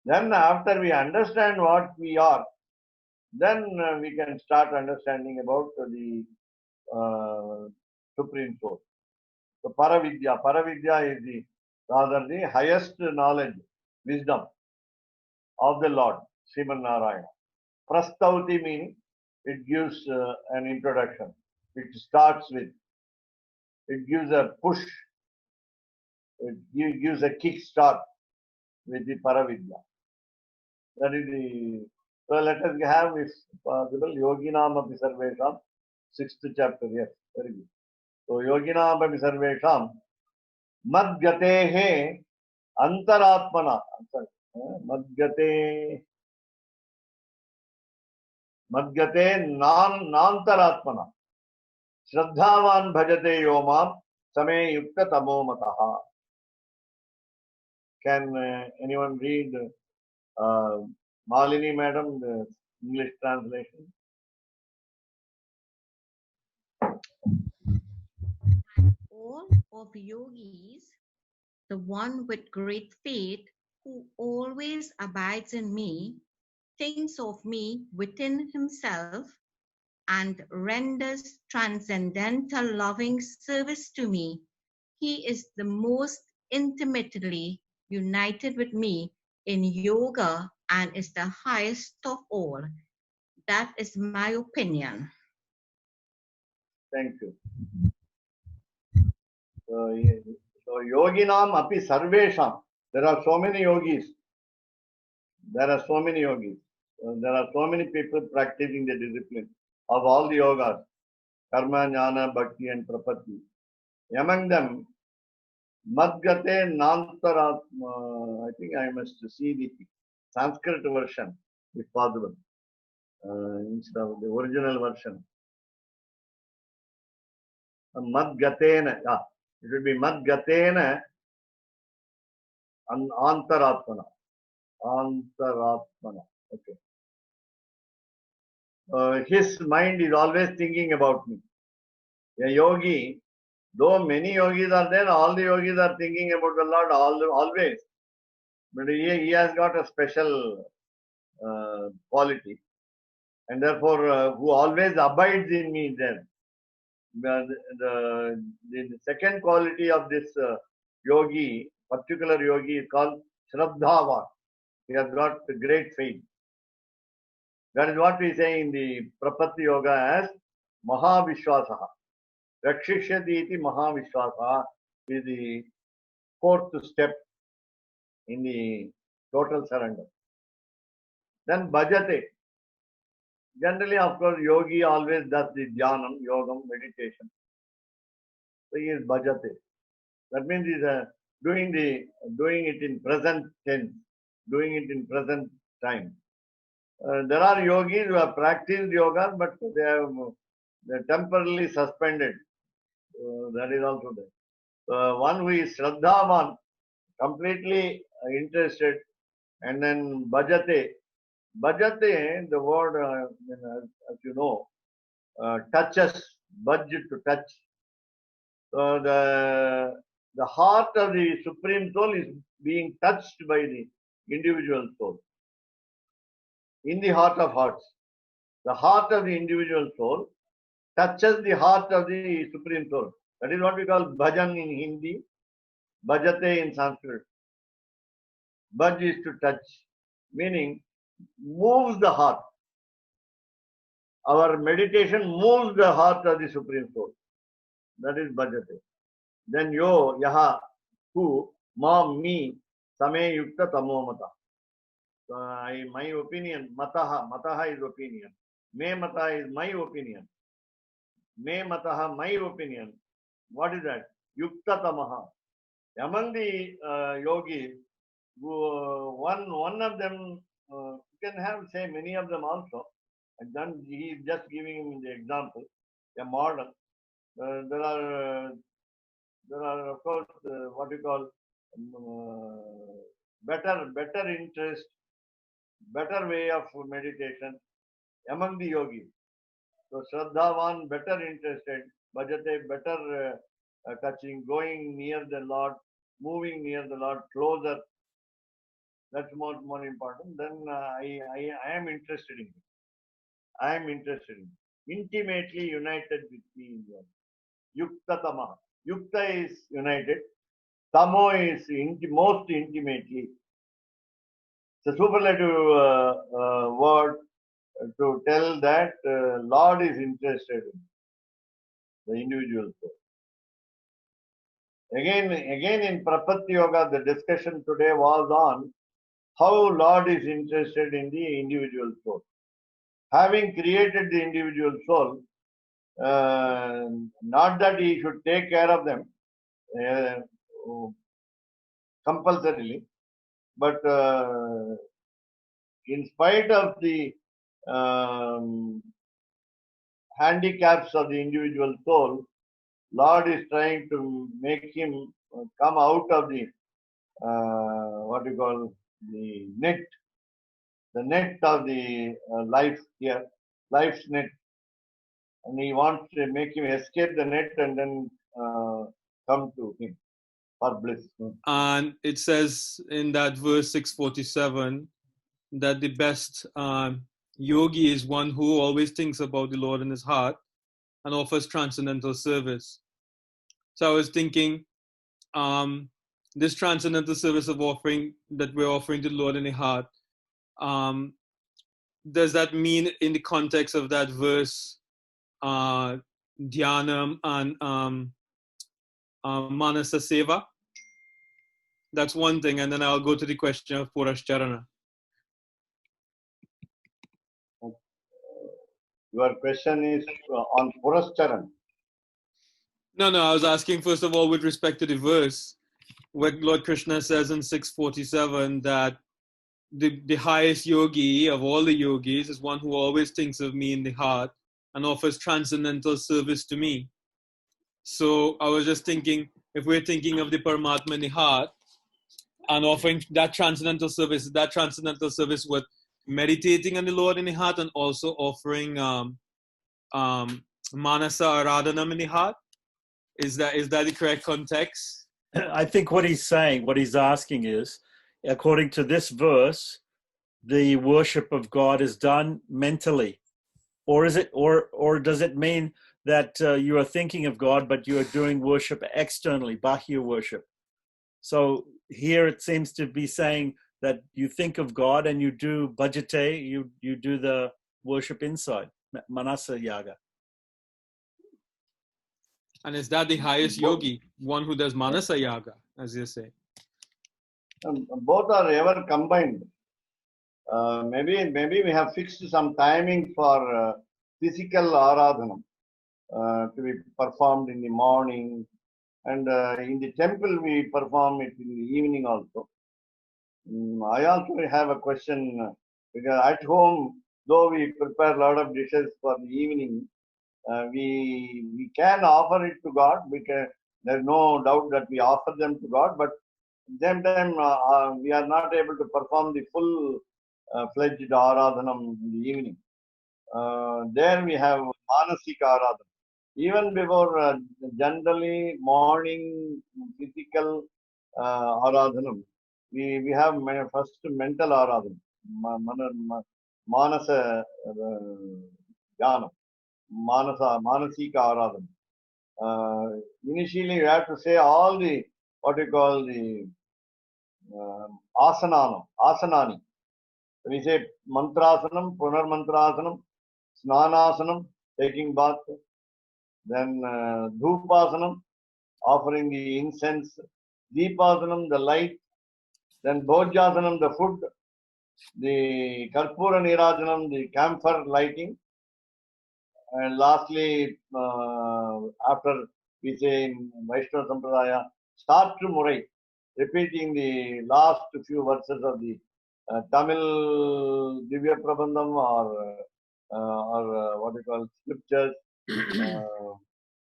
Then after we understand what we are, then we can start understanding about the Supreme Soul. So Paravidya is rather the highest knowledge, wisdom of the Lord, Sriman Narayana. Prastauti meaning it gives an introduction. It starts with, it gives a push, it gives a kick start with the Paravidya. That is the, so let us have, if possible, Yoginam Sarvesham, 6th chapter. Yes, very good. So Yoginam Sarvesham, Madgatehe Antaratmana, Madgate Nantaratmana, Shraddhavan Bhajate Yomam, Same Yukta Tamo Mataha. Can anyone read Malini Madam, the English translation? All of yogis, the one with great faith who always abides in me, thinks of me within himself and renders transcendental loving service to me. He is the most intimately united with me in yoga and is the highest of all. That is my opinion. Thank you. So yoginam api sarvesham. There are so many yogis. There are so many yogis. There are so many people practicing the discipline of all the yogas. Karma, jnana, bhakti and prapatti. Among them, Madgate Nantaratma, I think I must see the Sanskrit version, if possible, instead of the original version. Madgatena, it will be Madgatena Antaratmana. Antaratmana. Okay. His mind is always thinking about me. A yogi, though many yogis are there, all the yogis are thinking about the Lord always. But he has got a special quality, and therefore who always abides in me then. The second quality of this yogi, particular yogi, is called Shraddhavan. He has got great faith. That is what we say in the Prapatti Yoga as Mahavishwasaha. Rakshishyati iti Mahavishwasaha is the fourth step in the total surrender. Then Bhajate. Generally, of course, yogi always does the dhyanam, yogam, meditation. So he is bhajate. That means he's doing it in present tense, doing it in present time. There are yogis who have practiced yoga, but they're temporarily suspended. That is also there. One who is Shraddhavan, completely interested, and then bhajate. Bhajate, the word, as you know, touches, bhaj to touch. So the heart of the Supreme Soul is being touched by the individual soul. In the heart of hearts, the heart of the individual soul touches the heart of the Supreme Soul. That is what we call bhajan in Hindi, bhajate in Sanskrit. Bhaj is to touch, meaning moves the heart. Our meditation moves the heart of the Supreme Soul. That is bhajate. Then yo, yaha, who, ma, me, same yukta tamomata. So my opinion, mataha is opinion. Me mata is my opinion. Me mataha, my opinion. What is that? Yukta tamaha. Among the yogis, one of them, you can have, say, many of them also. And then he is just giving him the example, a model. There are, of course, what you call better interest, better way of meditation among the yogis. So Shraddhavan, better interested, Bhajate, better touching, going near the Lord, moving near the Lord, closer. That's more important. Then I am interested in it. I am interested in it. Intimately united with me in God. Yukta Tama. Yukta is united. Tamo is most intimately. It's a superlative word to tell that Lord is interested in the individual soul. Again in Prapatti Yoga, the discussion today was on how Lord is interested in the individual soul. Having created the individual soul, not that he should take care of them compulsorily, but in spite of the handicaps of the individual soul, Lord is trying to make him come out of the what you call the net of the life here, life's net, and he wants to make him escape the net and then come to him for bliss. And it says in that verse 647 that the best yogi is one who always thinks about the Lord in his heart and offers transcendental service. So I was thinking, this transcendental service of offering that we're offering to the Lord in the heart, does that mean in the context of that verse, dhyanam and manasa seva? That's one thing, and then I'll go to the question of purascharana. Your question is on Purascharan. No, I was asking first of all with respect to the verse where Lord Krishna says in 647 that the highest yogi of all the yogis is one who always thinks of me in the heart and offers transcendental service to me. So I was just thinking, if we're thinking of the Paramatma in the heart and offering that transcendental service with meditating on the Lord in the heart and also offering manasa aradhanam in the heart. Is that the correct context? I think what he's saying, what he's asking is, according to this verse, the worship of God is done mentally, or is it, or does it mean that you are thinking of God, but you are doing worship externally, bahya worship? So here it seems to be saying that you think of God and you do bhajate, you do the worship inside, manasa yaga. And is that the highest yogi, one who does manasa yaga, as you say? Both are ever combined. Maybe we have fixed some timing for physical aradhanam to be performed in the morning, and in the temple we perform it in the evening also. I also have a question because at home, though we prepare a lot of dishes for the evening, we can offer it to God. There's no doubt that we offer them to God, but at the same time we are not able to perform the full fledged aradhanam in the evening. There we have manasika aradhanam. Even before generally morning physical aradhanam, we have first mental aradhanam, manasa jnanam, manasika aradhanam. Initially, you have to say all the what you call the asanani. We say mantrasanam, punarmantrasanam, snanasanam, taking bath, then dhupasanam, offering the incense, deepasanam, the light, then bhojasanam, the food, the karpura nirajanam, the camphor lighting, and lastly, after we say in Vaishnava Sampradaya, start to Murai, repeating the last few verses of the Tamil Divya Prabandham or what we call scriptures,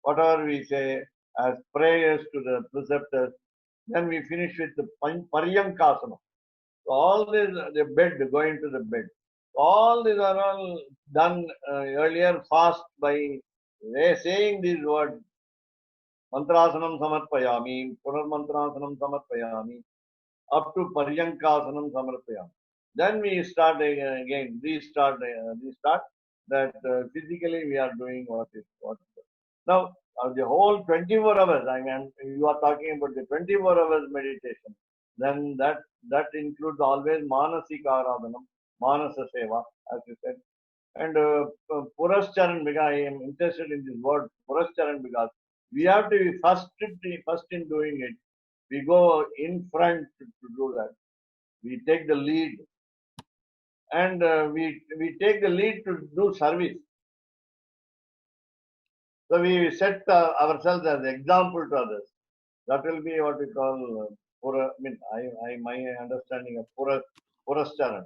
whatever we say as prayers to the preceptors. Then we finish with the Paryankasana. So all this, the bed, going to the bed. All these are all done earlier fast by saying these words. Mantrasanam samarpayami, punarmantrasanam samarpayami, up to Paryankasanam samarpayami. Then we start again, restart that physically we are doing what is. Now, the whole 24 hours, I mean, you are talking about the 24 hours meditation, then that includes always manasika aradhanam, manasa seva, as you said. And Purascharan, because I am interested in this word Purascharan, because we have to be first in doing it. We go in front to do that. We take the lead, and we take the lead to do service. So we set ourselves as example to others. That will be what we call my understanding of Purascharan.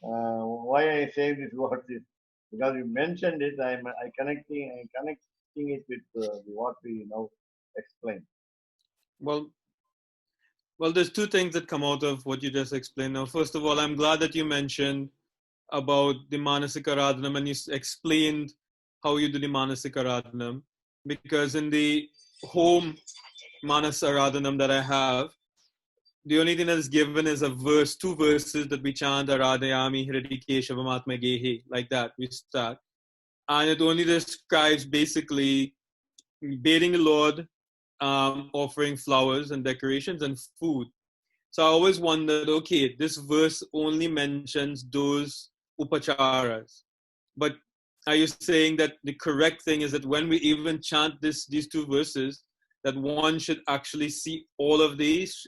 Why I say this word is because you mentioned it. I connect connecting it with what we now explained. Well, there's two things that come out of what you just explained. Now, first of all, I'm glad that you mentioned about the Manasika Radhanam and you explained how you do the Manasika Radhanam, because in the home Manasa Radhanam that I have, the only thing that is given is a verse, two verses that we chant, Aradhayami Hridikeshavam Atma Gehe, like that we start. And it only describes basically bathing the Lord, offering flowers and decorations and food. So I always wondered, okay, this verse only mentions those upacharas. But are you saying that the correct thing is that when we even chant these two verses, that one should actually see all of these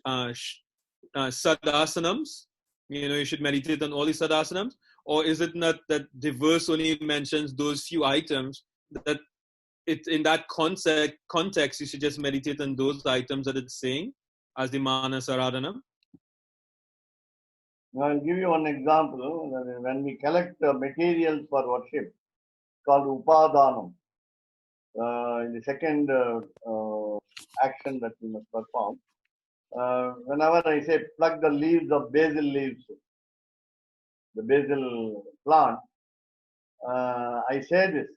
sadhasanams? You should meditate on all these sadhasanams? Or is it not that the verse only mentions those few items, that in that context, you should just meditate on those items that it's saying as the Manasa Radhanam? I'll give you one example. When we collect materials for worship, called upadanam, in the second action that we must perform, whenever I say pluck the leaves of basil leaves, the basil plant, I say this.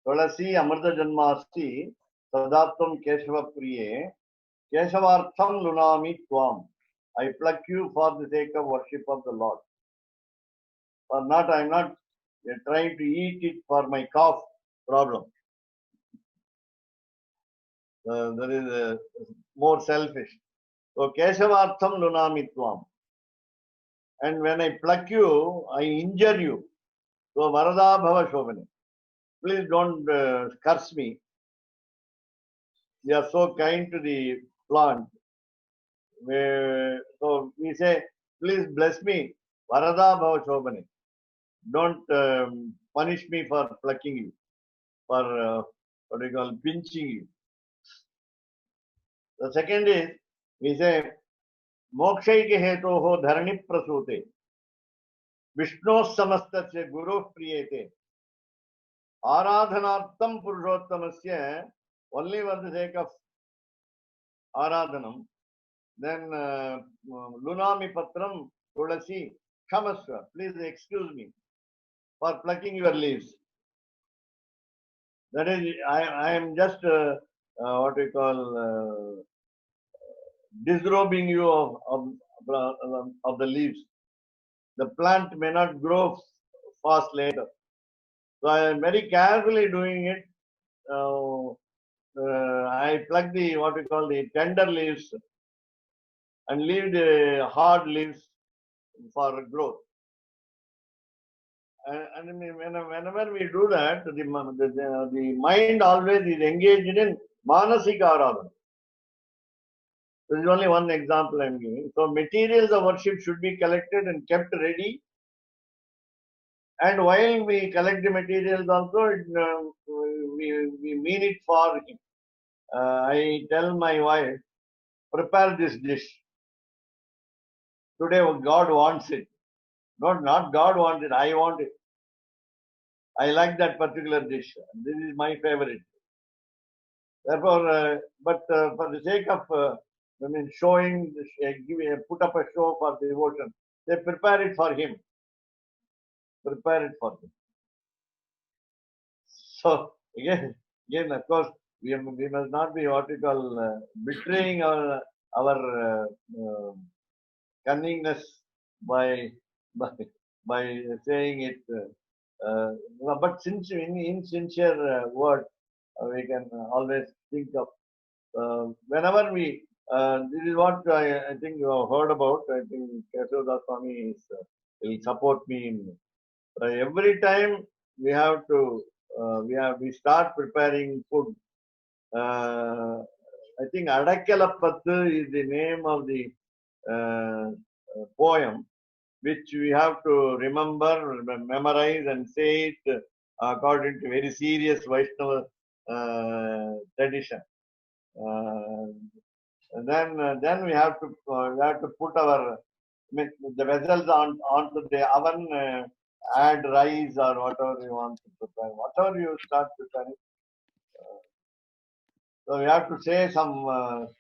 Tulasi amrita janmasti sadaptam keshava priye keshavartham lunami tvam. I pluck you for the sake of worship of the Lord. Or not, I am not trying to eat it for my cough problem. That is more selfish. So, Keshavartham lunami tvam. And when I pluck you, I injure you. So, Varada Bhava Shobhane. Please don't curse me. You are so kind to the plant. So, we say, please bless me. Varada Bhava Shobhane. Don't punish me for plucking you, for what we call pinching you. The second is, we say, Mokshaike hetoho dharani prasute. Vishnos samastasya guruh priyete. Aradhanartham purushottamasya, only for the sake of aradhanam. Then lunami patram tulasi kshamasva. Please excuse me for plucking your leaves. That is, I am just what we call disrobing you of the leaves. The plant may not grow fast later. So I am very carefully doing it. I pluck the what we call the tender leaves and leave the hard leaves for growth. And whenever we do that, the mind always is engaged in manasika aradhana. This is only one example I am giving. So materials of worship should be collected and kept ready. And while we collect the materials also, we mean it for him. I tell my wife, prepare this dish. Today God wants it. Not God wants it, I want it. I like that particular dish. This is my favorite. Therefore, but for the sake of showing, put up a show for devotion, they prepare it for him. Prepare it for him. So again, of course, we must not be what we call betraying our cunningness by saying it. But since in sincere word, we can always think of whenever we. This is what I think you have heard about. I think Keshavdas Swami will support me in. Every time we have to. We start preparing food. I think Adakkalapattu is the name of the poem, which we have to remember, memorize, and say it according to very serious Vaishnava tradition. And then we have to put the vessels onto the oven add rice or whatever you want to prepare, whatever you start preparing. So we have to say some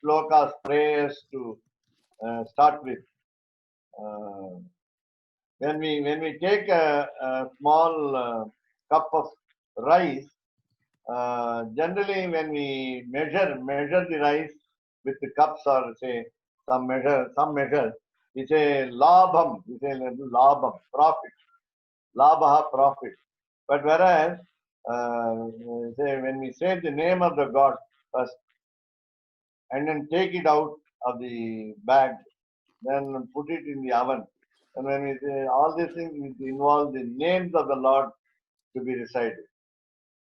slokas, prayers to start with. When we take a small cup of rice, generally when we measure the rice with the cups or say some measure, we say labham, profit, labha, profit. But whereas say when we say the name of the god first and then take it out of the bag, then put it in the oven. And when we say all these things involve the names of the Lord to be recited.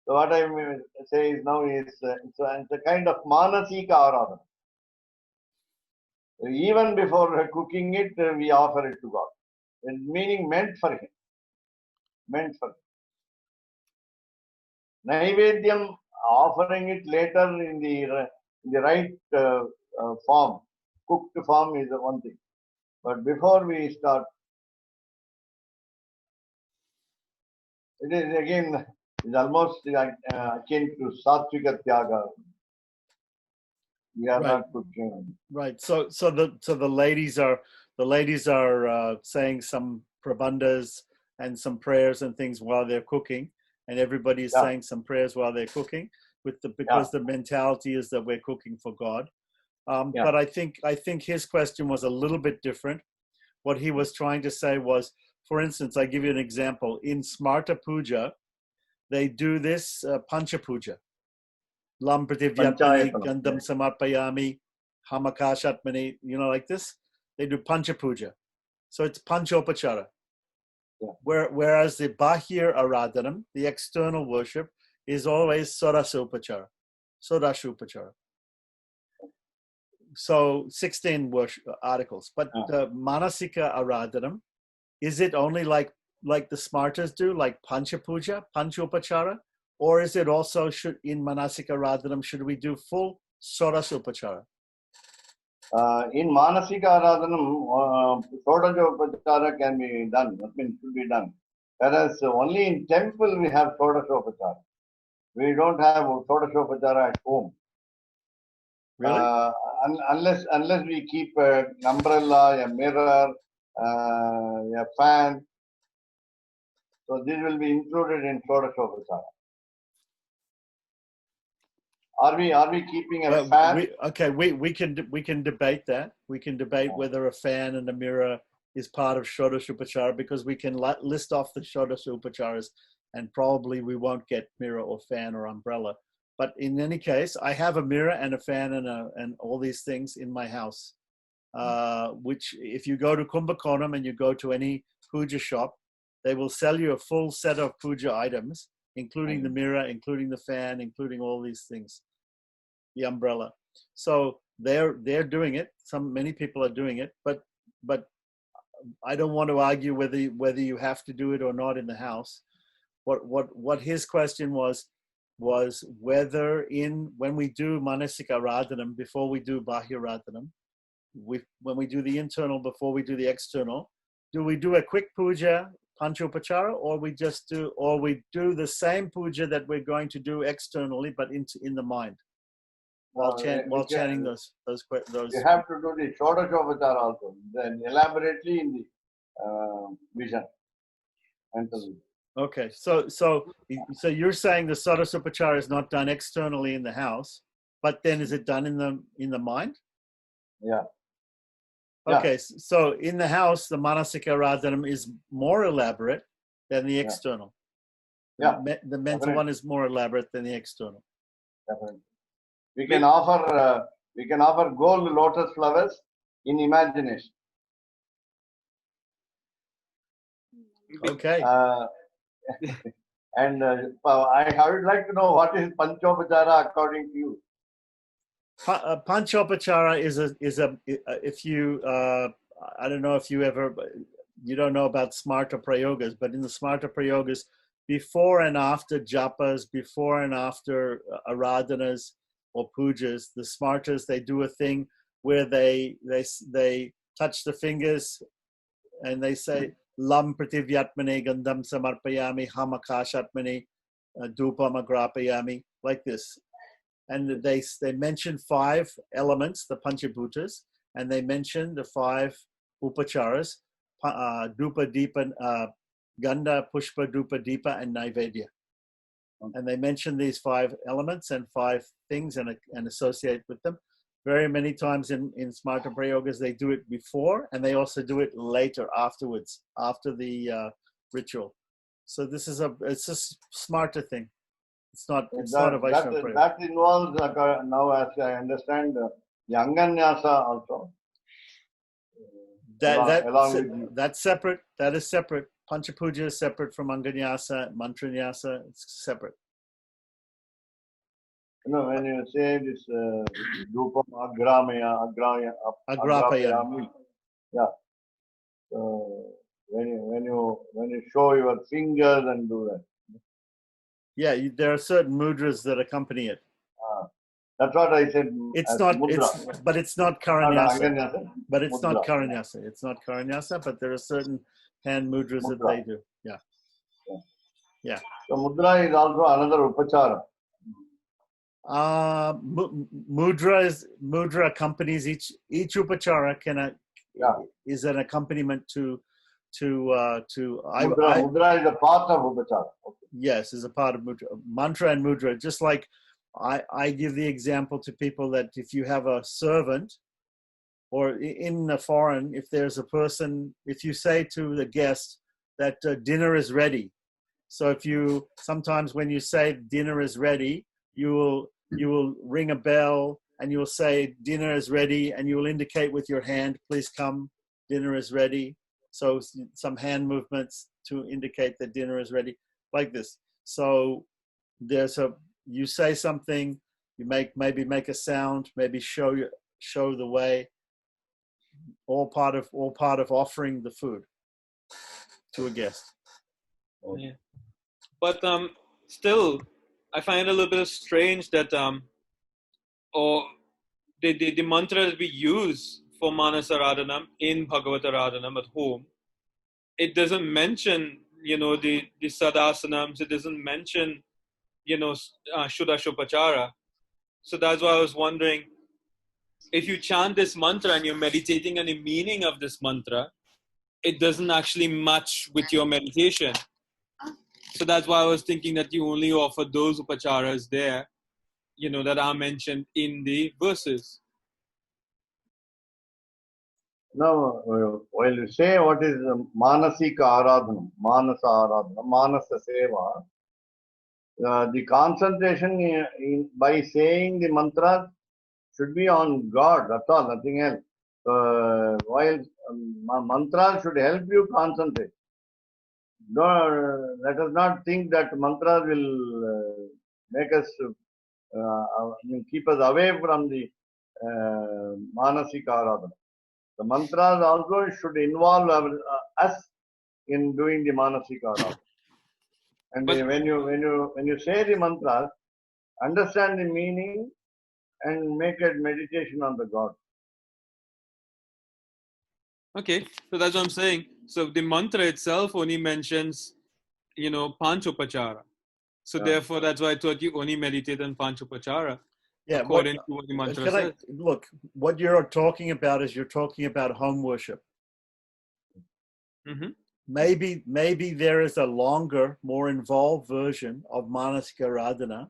So what I may say is now is it's a kind of manasika aradhana. Even before cooking it, we offer it to God. Meaning meant for Him. Meant for Him. Naivedyam, offering it later in the right form, cooked form is one thing. But before we start, it is again is almost akin to satvika tyaga. We are Right. not cooking. Right. So the ladies are saying some prabandhas and some prayers and things while they're cooking, and everybody is Yeah. saying some prayers while they're cooking, because the mentality is that we're cooking for God. Yeah. But I think his question was a little bit different. What he was trying to say was, for instance, I give you an example. In Smarta Puja, they do this Pancha Puja. Lam Prativyatmani, Panchayatanam. Gandham Samarpayami, Hamakashatmani, like this. They do Pancha Puja. So it's Panchopachara. Yeah. Whereas the Bahir Aradhanam, the external worship, is always Sorasopachara. Sodashupachara. So 16 worship articles. But the Manasika Aradhanam, is it only like the Smartas do, like Pancha Puja, Panchopachara? Or is it also, in Manasika Aradhanam, should we do full Sorasopachara? In Manasika Aradhanam, Sodashopachara can be done, that means should be done. Whereas only in temple we have Sodashopachara. We don't have Sodashopachara at home. Really? Unless we keep an umbrella, a mirror, a fan. So this will be included in Sodashopachara. Are we keeping a fan? We can debate that. We can debate whether a fan and a mirror is part of Shodashupachara, because we can list off the Shodashupacharas, and probably we won't get mirror or fan or umbrella. But in any case, I have a mirror and a fan and all these things in my house. Which, if you go to Kumbakonam and you go to any puja shop, they will sell you a full set of puja items, including the mirror, including the fan, including all these things, the umbrella. So they're doing it. Many people are doing it, but I don't want to argue whether you have to do it or not in the house. What his question was whether when we do Manasika Radhanam, before we do Bahya Radhanam, when we do the internal before we do the external, do we do a quick puja, Panchopachara, or we do the same puja that we're going to do externally, but in the mind, while chanting those. You have to do the Shodashopachara also, then elaborately in the vision, mental vision. Okay, so you're saying the Sodasupachara is not done externally in the house, but then is it done in the mind? Yeah. Okay, so in the house, the Manasika Radhanam is more elaborate than the external. Yeah. The mental one is more elaborate than the external. Definitely. We can offer gold lotus flowers in imagination. Okay. And I would like to know what is Panchopachara according to you. Panchopachara is a if you I don't know if you don't know about Smarta Prayogas, but in the Smarta Prayogas, before and after japas, before and after aradhanas or pujas, the Smartas, they do a thing where they touch the fingers and they say lam prativyatmane gandham samarpayami hamakashatmane dupamagrapayami, like this. And they mention 5 elements, the Panchabhutas, and they mention the 5 upacharas, Dupa, Deepa, Gandha, Pushpa, Dupa, Deepa, and Naivedya. And they mention these 5 elements and 5 things and associate with them. Very many times in Smarta Prayogas, they do it before, and they also do it later, afterwards, after the ritual. So this is it's a smarter thing. It's not a Vaishnava prayer. That involves, now as I understand, the Anganyasa also. That's separate. That is separate. Panchapuja is separate from Anganyasa, Mantranyasa. It's separate. When you say this Dupam Agrapayami, yeah. When you show your fingers and do that. Yeah, there are certain mudras that accompany it. That's what I said. But it's not Karanyasa. But it's mudra. not Karanyasa. It's not Karanyasa, but there are certain hand mudras that they do. Yeah. So mudra is also another upachara. Mudra accompanies each upachara is an accompaniment to mudra is a part of upachara. Okay. Yes, is a part of mantra and mudra. Just like I give the example to people that if you have a servant, or in a foreign, if there's a person, if you say to the guest that dinner is ready. So sometimes when you say dinner is ready, you will ring a bell and you will say dinner is ready, and you will indicate with your hand, please come, dinner is ready. So some hand movements to indicate that dinner is ready, like this. So you say something, you maybe make a sound, maybe show the way. All part of offering the food to a guest. Yeah. But still, I find it a little bit strange that or the mantra that we use for Manasaradhanam in Bhagavataradhanam at home, it doesn't mention, the sadhasanams, it doesn't mention, Shuddhashopachara. So that's why I was wondering, if you chant this mantra and you're meditating on the meaning of this mantra, it doesn't actually match with your meditation. So that's why I was thinking that you only offer those upacharas there, that are mentioned in the verses. Now, while you say what is Manasika Aradhana, Manasa Aradhana, Manasa Seva, the concentration by saying the mantras should be on God, that's all, nothing else. While mantras should help you concentrate. Let us not think that mantras will make us, keep us away from the Manasika Aradhana. The mantras also should involve us in doing the Manasika Aradhana. And when you say the mantras, understand the meaning and make a meditation on the God. Okay, so that's what I'm saying. So the mantra itself only mentions, Panchopachara. So therefore, that's why I thought you only meditate on Panchopachara. Yeah, according to what the mantra says. Look, what you're talking about is you're talking about home worship. Mm-hmm. Maybe there is a longer, more involved version of Manasika Radhana,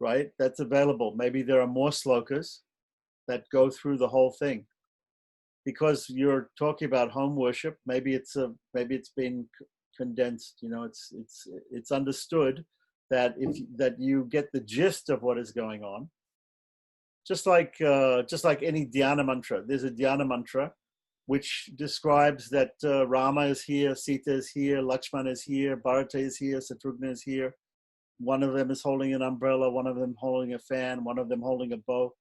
right? That's available. Maybe there are more slokas that go through the whole thing. Because you're talking about home worship, maybe it's been condensed. It's understood that that you get the gist of what is going on. Just like any dhyana mantra, there's a dhyana mantra which describes that Rama is here, Sita is here, Lakshmana is here, Bharata is here, Satrughna is here. One of them is holding an umbrella, one of them holding a fan, one of them holding a bow.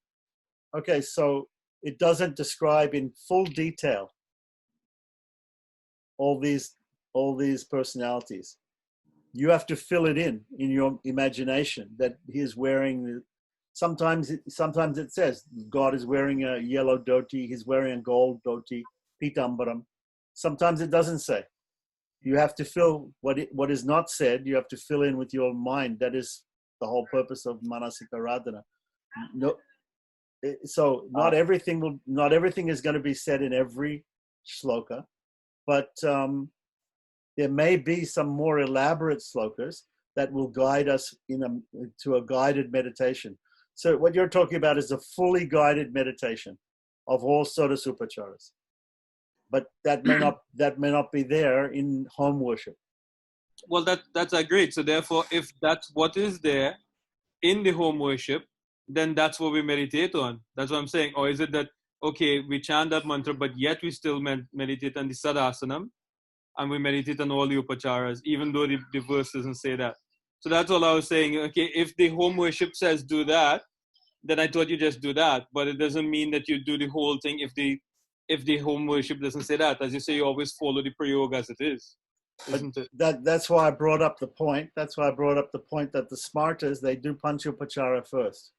Okay, so it doesn't describe in full detail all these personalities. You have to fill it in your imagination that he is wearing. Sometimes it says God is wearing a yellow dhoti, he's wearing a gold dhoti, pitambaram. Sometimes it doesn't say. you have to fill what is not said. You have to fill in with your mind. That is the whole purpose of manasika radhana. No, so not everything is going to be said in every shloka, but there may be some more elaborate slokas that will guide us to a guided meditation. So what you're talking about is a fully guided meditation of all Sodas Upacharas. But that may not be there in home worship. Well, that's agreed. So therefore, if that's what is there in the home worship, then that's what we meditate on. That's what I'm saying. Or is it that, okay, we chant that mantra, but yet we still meditate on the sadhasanam, and we meditate on all the upacharas, even though the verse doesn't say that. So that's all I was saying. Okay, if the home worship says do that, then I thought you just do that. But it doesn't mean that you do the whole thing if the home worship doesn't say that. As you say, you always follow the prayoga as it is, isn't it? That's why I brought up the point. That's why I brought up the point that the smartas, they do panchupachara first.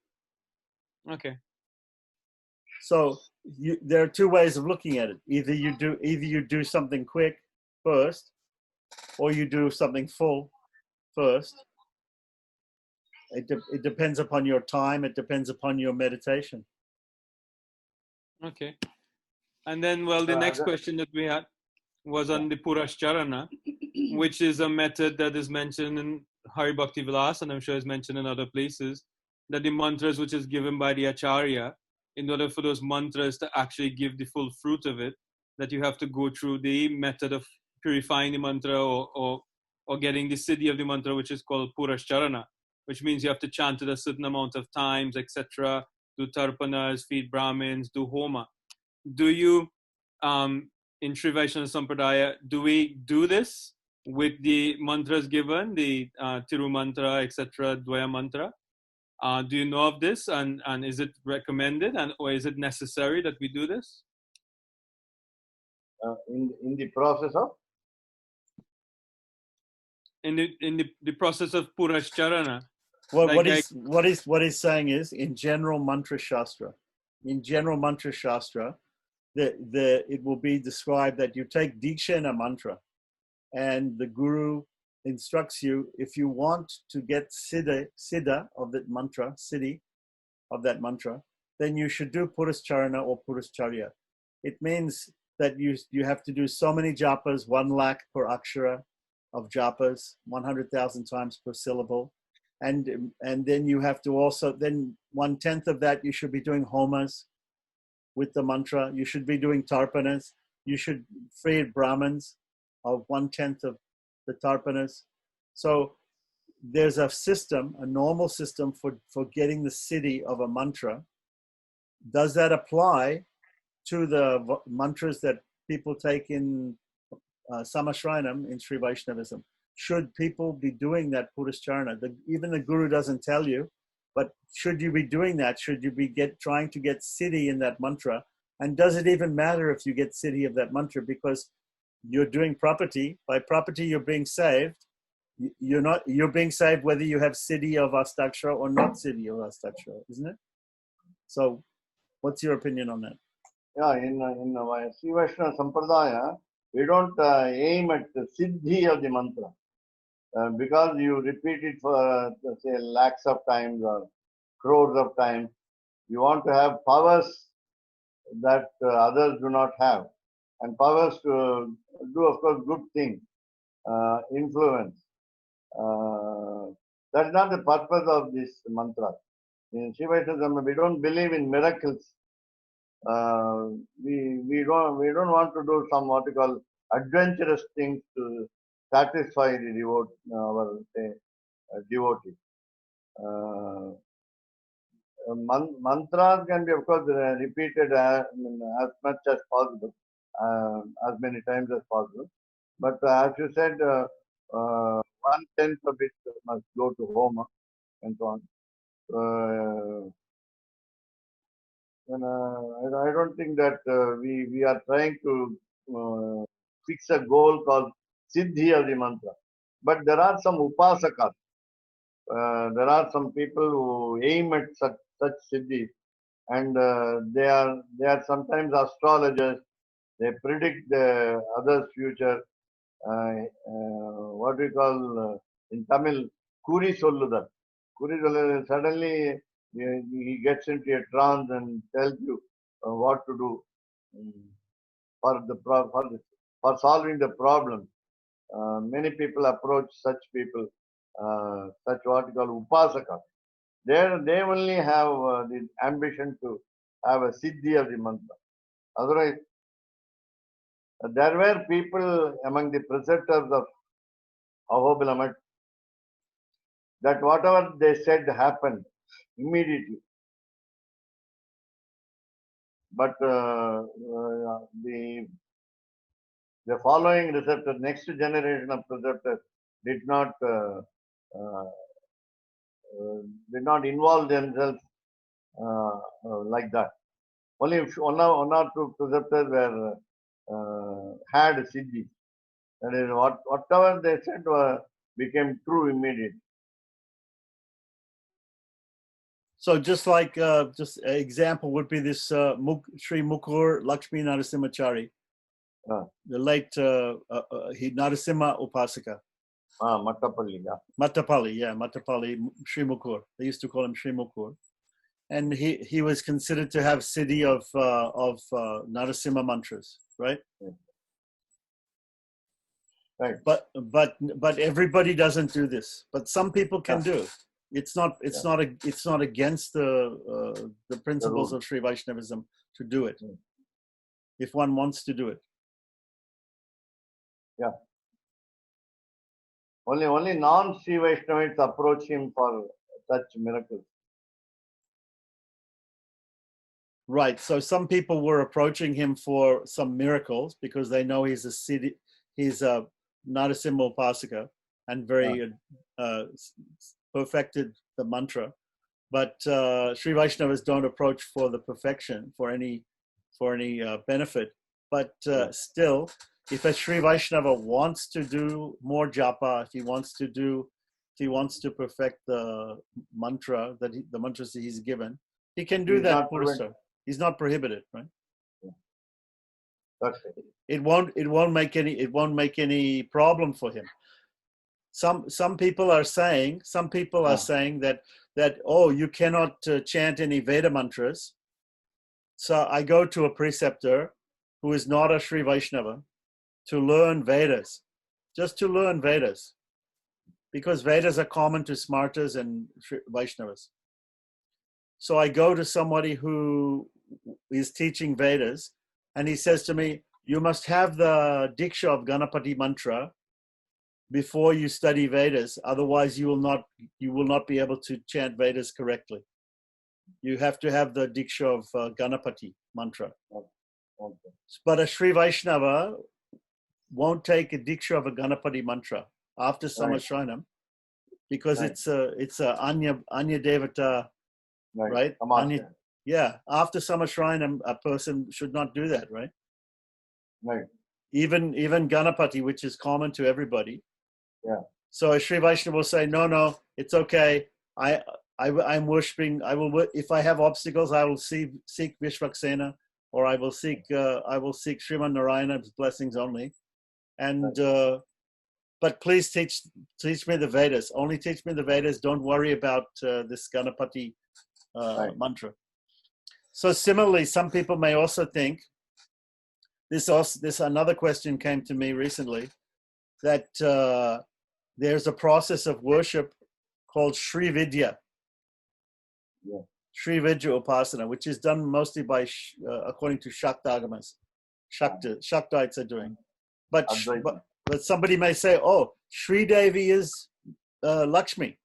Okay. So there are two ways of looking at it. Either you do something quick first, or you do something full first. It depends upon your time. It depends upon your meditation. Okay. And then, well, the next question that we had was on the Purascharana, which is a method that is mentioned in Hari Bhakti Vilas, and I'm sure is mentioned in other places, that the mantras which is given by the Acharya, in order for those mantras to actually give the full fruit of it, that you have to go through the method of purifying the mantra or getting the siddhi of the mantra, which is called Purascharana, which means you have to chant it a certain amount of times, etc., do tarpanas, feed Brahmins, do homa. Do you, in Sri Vaishnava Sampradaya, do we do this with the mantras given, the Tiru mantra, etc., Dvaya mantra? Do you know of this, and is it recommended, or is it necessary that we do this? In the process of? In the process of Purascharana. Well, like what he's saying is, in general mantra shastra, it will be described that you take diksha in a mantra, and the guru instructs you, if you want to get siddha of that mantra, siddhi of that mantra, then you should do Purascharana or Purascharya. It means that you have to do so many japas, 1 lakh per akshara of japas, 100,000 times per syllable. And then you have to also, then 1/10 of that you should be doing homas with the mantra. You should be doing tarpanas. You should feed Brahmins of 1/10 of the tarpanas. So there's a system, a normal system for getting the siddhi of a mantra. Does that apply to the mantras that people take in Samashrayanam in Sri Vaishnavism? Should people be doing that Purascharana? Even the guru doesn't tell you, but should you be doing that? Should you be trying to get siddhi in that mantra? And does it even matter if you get siddhi of that mantra? Because you're doing property. By property, you're being saved. You're being saved whether you have siddhi of Astakshara or not siddhi of Astakshara, isn't it? So what's your opinion on that? Yeah, in Sri Vaishnava Sampradaya, we don't aim at the siddhi of the mantra. Because you repeat it for, say, lakhs of times or crores of times, you want to have powers that others do not have. And powers to do, of course, good things, influence. That's not the purpose of this mantra. In Sri Vaishnava, we don't believe in miracles. We don't want to do some what you call adventurous things to satisfy the devotee. Mantras can be, of course, repeated as much as possible, as many times as possible. But as you said, 1/10 of it must go to homa and so on. I don't think that we are trying to fix a goal called siddhi of the mantra. But there are some upasakas. There are some people who aim at such siddhi, and they are sometimes astrologers. They predict the other's future. what we call in Tamil, Kuri Solludar. Kuri Solludar, suddenly he gets into a trance and tells you what to do for for solving the problem. Many people approach such people, such what we call upasaka. They only have the ambition to have a siddhi of the mantra. Otherwise, there were people among the preceptors of Ahobilamat that whatever they said happened immediately. But the following receptor, next generation of preceptors did not uh, involve themselves like that. Only one or two preceptors were had siddhi. That is, whatever they said became true immediately. So just like, just an example would be this Sri Mukur Lakshmi Narasimhachari, the late Narasimha Upasaka. Mattapalli, yeah. Mattapalli, Sri Mukur. They used to call him Sri Mukur. And he was considered to have siddhi of Narasimha mantras, right? Yeah. Right. But everybody doesn't do this. But some people can do. It's not against the principles of Sri Vaishnavism to do it, if one wants to do it. Yeah. Only non-Sri Vaishnavites approach him for such miracles. Right. So some people were approaching him for some miracles because they know he's a Narasimha Upasaka and very perfected the mantra. But Sri Vaishnavas don't approach for the perfection, for any benefit. But still, if a Sri Vaishnava wants to do more japa, if he wants to perfect the mantra the mantras that he's given, he can do that. He's not prohibited, right? That's it. It won't make any problem for him. Some people are saying that oh, you cannot chant any Veda mantras. So I go to a preceptor who is not a Sri Vaishnava to learn Vedas, just to learn Vedas, because Vedas are common to Smartas and Vaishnavas. So I go to somebody who is teaching Vedas, and he says to me, you must have the Diksha of Ganapati mantra before you study Vedas. Otherwise, you will not be able to chant Vedas correctly. You have to have the Diksha of Ganapati mantra. okay. But a Sri Vaishnava won't take a Diksha of a Ganapati mantra after Samashranam because it's a Anya Devata, right? After Samashranam, a person should not do that, right? Right. Even Ganapati, which is common to everybody. Yeah. So a Sri Vaishnava will say, no, it's okay. I'm worshipping. If I have obstacles, I will seek Vishvaksena, or I will seek Sriman Narayana's blessings only. And but please teach me the Vedas. Only teach me the Vedas. Don't worry about this Ganapati mantra. So similarly, some people may also think this another question came to me recently, that there's a process of worship called Sri Vidya. Yeah. Sri Vidya Upasana, which is done mostly by according to Shaktagamas. Shaktites are doing. But somebody may say, oh, Sri Devi is Lakshmi.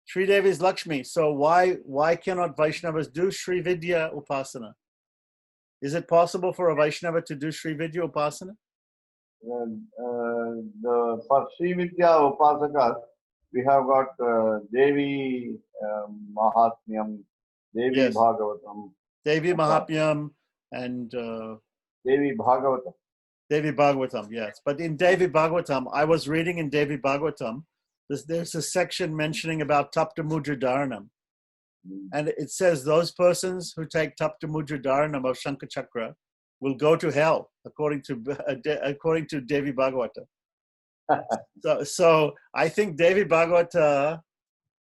Sri Devi is Lakshmi. So why cannot Vaishnavas do Sri Vidya Upasana? Is it possible for a Vaishnava to do Sri Vidya Upasana? For Sri Vidya Upasakas, we have got Devi Mahatmyam, Devi Bhagavatam. Devi Mahatmyam and Devi Bhagavatam. Devi Bhagavatam, yes. But in Devi Bhagavatam, I was reading in Devi Bhagavatam, there's a section mentioning about Tapta Mudra Dharanam. And it says those persons who take Tapta Mudra Dharanam of Shankha Chakra, will go to hell, according to Devi Bhagavata. So I think Devi Bhagavata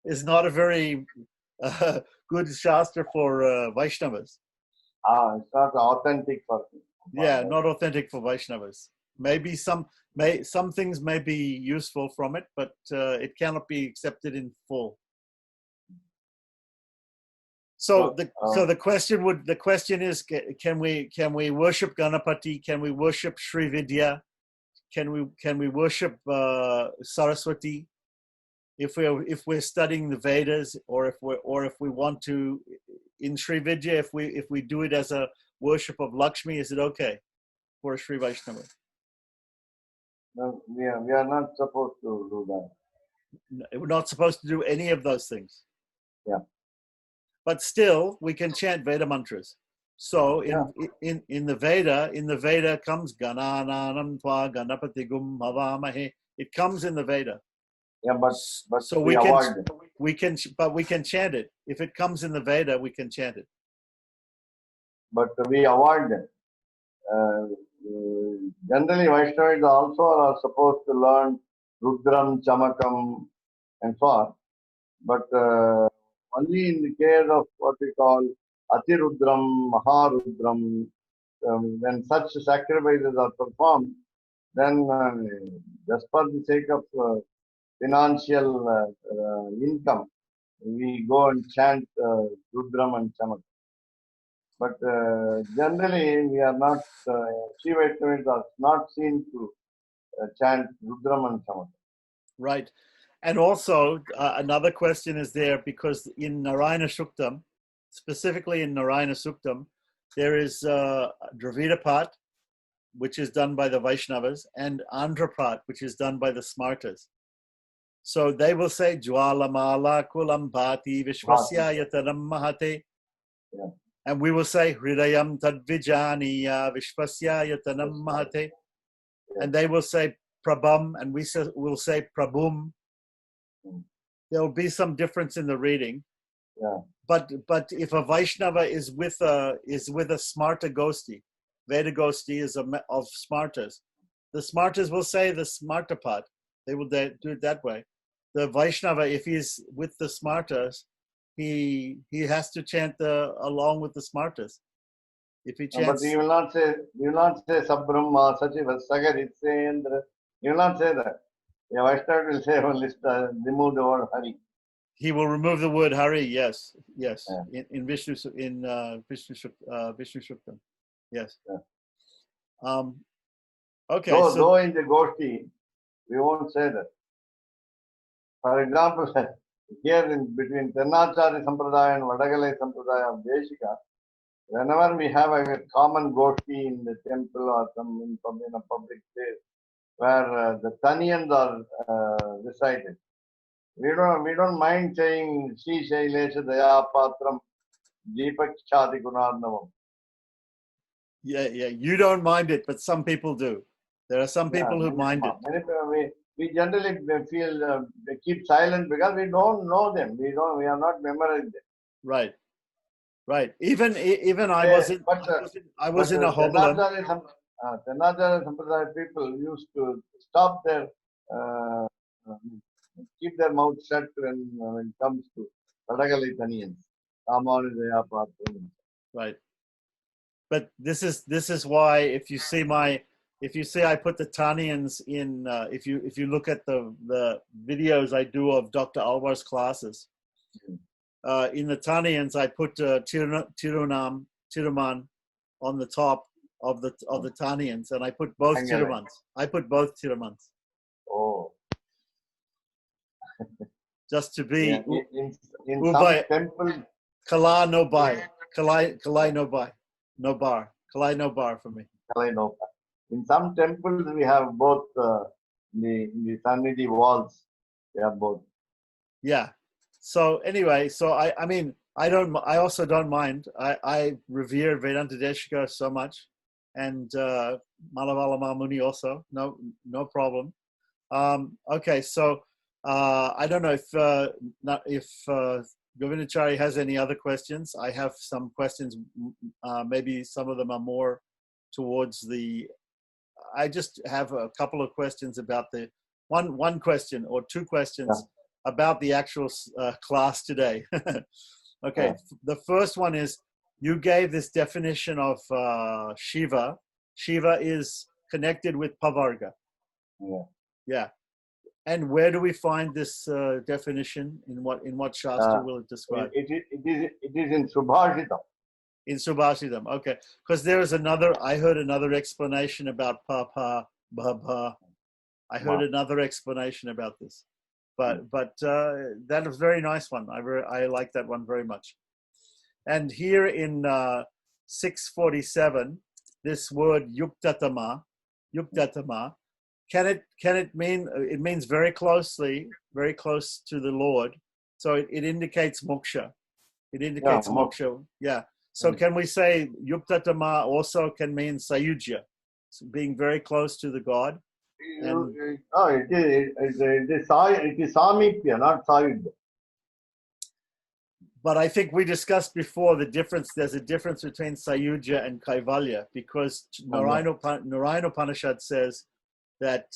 is not a very good shastra for Vaishnavas. It's not authentic for Yeah, not authentic for Vaishnavas. Maybe some things may be useful from it, but it cannot be accepted in full. So the question is, can we worship Ganapati? Can we worship Sri Vidya? Can we worship Saraswati? If we're studying the Vedas, or if we want to in Sri Vidya, if we do it as a worship of Lakshmi, is it okay for a Sri Vaishnava? No, we are not supposed to do that. We're not supposed to do any of those things. Yeah. But still, we can chant Veda mantras. So in the Veda comes Ganananam Tva Ganapati Gum Havamahe. It comes in the Veda. Yeah, but So we avoid it. we can chant it. If it comes in the Veda, we can chant it. But we avoid it. Generally, Vaishnavas also are supposed to learn Rudram, Chamakam, and so on. But only in the case of what we call Atirudram, Maharudram, when such sacrifices are performed, then just for the sake of financial income, we go and chant Rudram and Chamakam. But generally, we are not, Sri Vaishnavas are not seen to chant Rudram and Chamakam. Right. And also, another question is there, because in Narayana Suktam, specifically in Narayana Suktam, there is Dravida Pat, which is done by the Vaishnavas, and Andhra Pat, which is done by the Smartas. So they will say, Jwala Mala Kulam Bhati Vishwasya Yatanam Mahate. Yeah. And we will say, Hridayam Tadvijaniya Vishwasya Yatanam Mahate. Yeah. And they will say, Prabham, and we'll say Prabhum. There will be some difference in the reading. Yeah. But if a Vaishnava is with a Smarta Gosti, Veda Gosti is of Smartas, the Smartas will say the Smarta Pat. They will do it that way. The Vaishnava, if he's with the Smartas, he has to chant along with the Smartas. If he chants, but you will not say Sabrahma, Sachiva, Sagaritendra. You will not say that. The Vaishnava will say only remove the word Hari. He will remove the word Hari. Yes. Yeah. In Vishnu Shuktam. Yes. Yeah. Okay. Though in the Goshti, we won't say that. For example, here in between Tennachari Sampradaya and Vadagalai Sampradaya of Deshika, whenever we have a common Goshti in the temple or in a public place where the Taniyans are recited, we don't mind saying Sri Shailesha Daya Patram Deepak Chadi Gunarnavam. Yeah. You don't mind it, but some people do. There are some people who mind it. We generally feel they keep silent because we don't know them. We are not memorizing them. Right. Even I was in a Hobaland. Tennachari Sampradaya people used to stop their keep their mouth shut when it comes to Vadagalai Taniyans. Ramanujaya Patram. Right. But this is why if you see I put the Taniyans in, if you look at the videos I do of Dr. Alvar's classes, in the Taniyans I put Tiruman on the top of the Taniyans, and I put both Tirumans. Oh. Just to be in some temple. Kala no bai. Kalai no bai. No bar. Kalai no bar for me. Kalai no bar. In some temples, we have both the Sannidhi walls. We have both. Yeah. So anyway, I also don't mind. I revere Vedanta Deshika so much, and Malavala Muni also. No problem. Okay, so I don't know if Govindachari has any other questions. I have some questions. Maybe some of them are more towards the. I just have a couple of questions about the one question or two questions about the actual class today. Okay, the first one is you gave this definition of Shiva. Shiva is connected with Pavarga. Yeah. And where do we find this definition? In what Shastra will it describe? It is in Subhashitam. In Subhashitam, okay. Because there is I heard another explanation about Papa, Baba. I heard another explanation about this. But that was a very nice one. I like that one very much. And here in 647, this word yuktatama, can it mean, it means very close to the Lord. So it indicates moksha. It indicates moksha. Yeah. So can we say yuktatama also can mean sayujya, being very close to the God? And It is samipya, not sayujya. But I think we discussed before there's a difference between sayujya and kaivalya, because Narayana Upanishad says that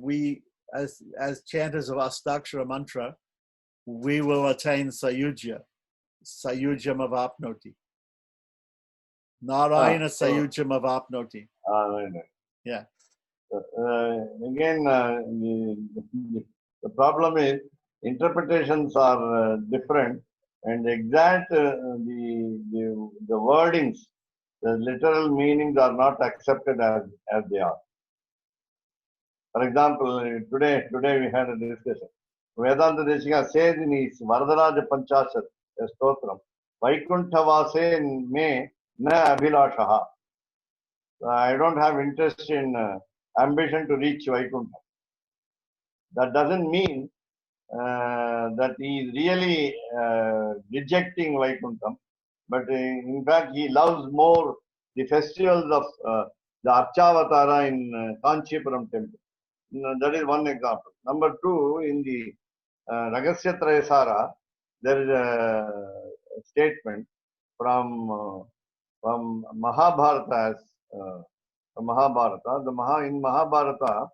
we, as chanters of Astakshara mantra, we will attain sayujya. Sayujyam avapnoti. Narayana sayujyam avapnoti. Yeah. Again, the problem is interpretations are different, and the exact the wordings, the literal meanings are not accepted as they are. For example, today we had a discussion. Vedanta Deshika says in his Varadaraja Panchashat Stotram, Vaikunthavase me na abhilashaha. I don't have interest in ambition to reach Vaikuntha. That doesn't mean that he is really rejecting Vaikuntham, but in fact he loves more the festivals of the Archavatara in Kanchipuram temple. That is one example. Number two, in the Ragasya Trayasara, there is a statement from Mahabharata. In Mahabharata,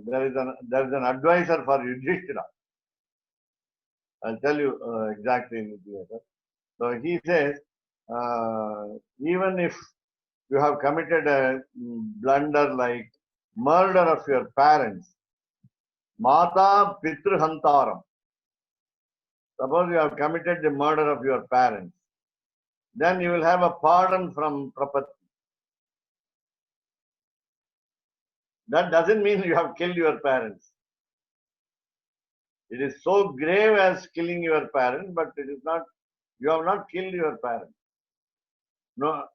there is an advisor for Yudhishthira. I'll tell you exactly in the later. So he says, even if you have committed a blunder like murder of your parents, Mata Pitru Hantaram. Suppose you have committed the murder of your parents, then you will have a pardon from Prapati. That doesn't mean you have killed your parents. It is so grave as killing your parents, but it is not, you have not killed your parents. No,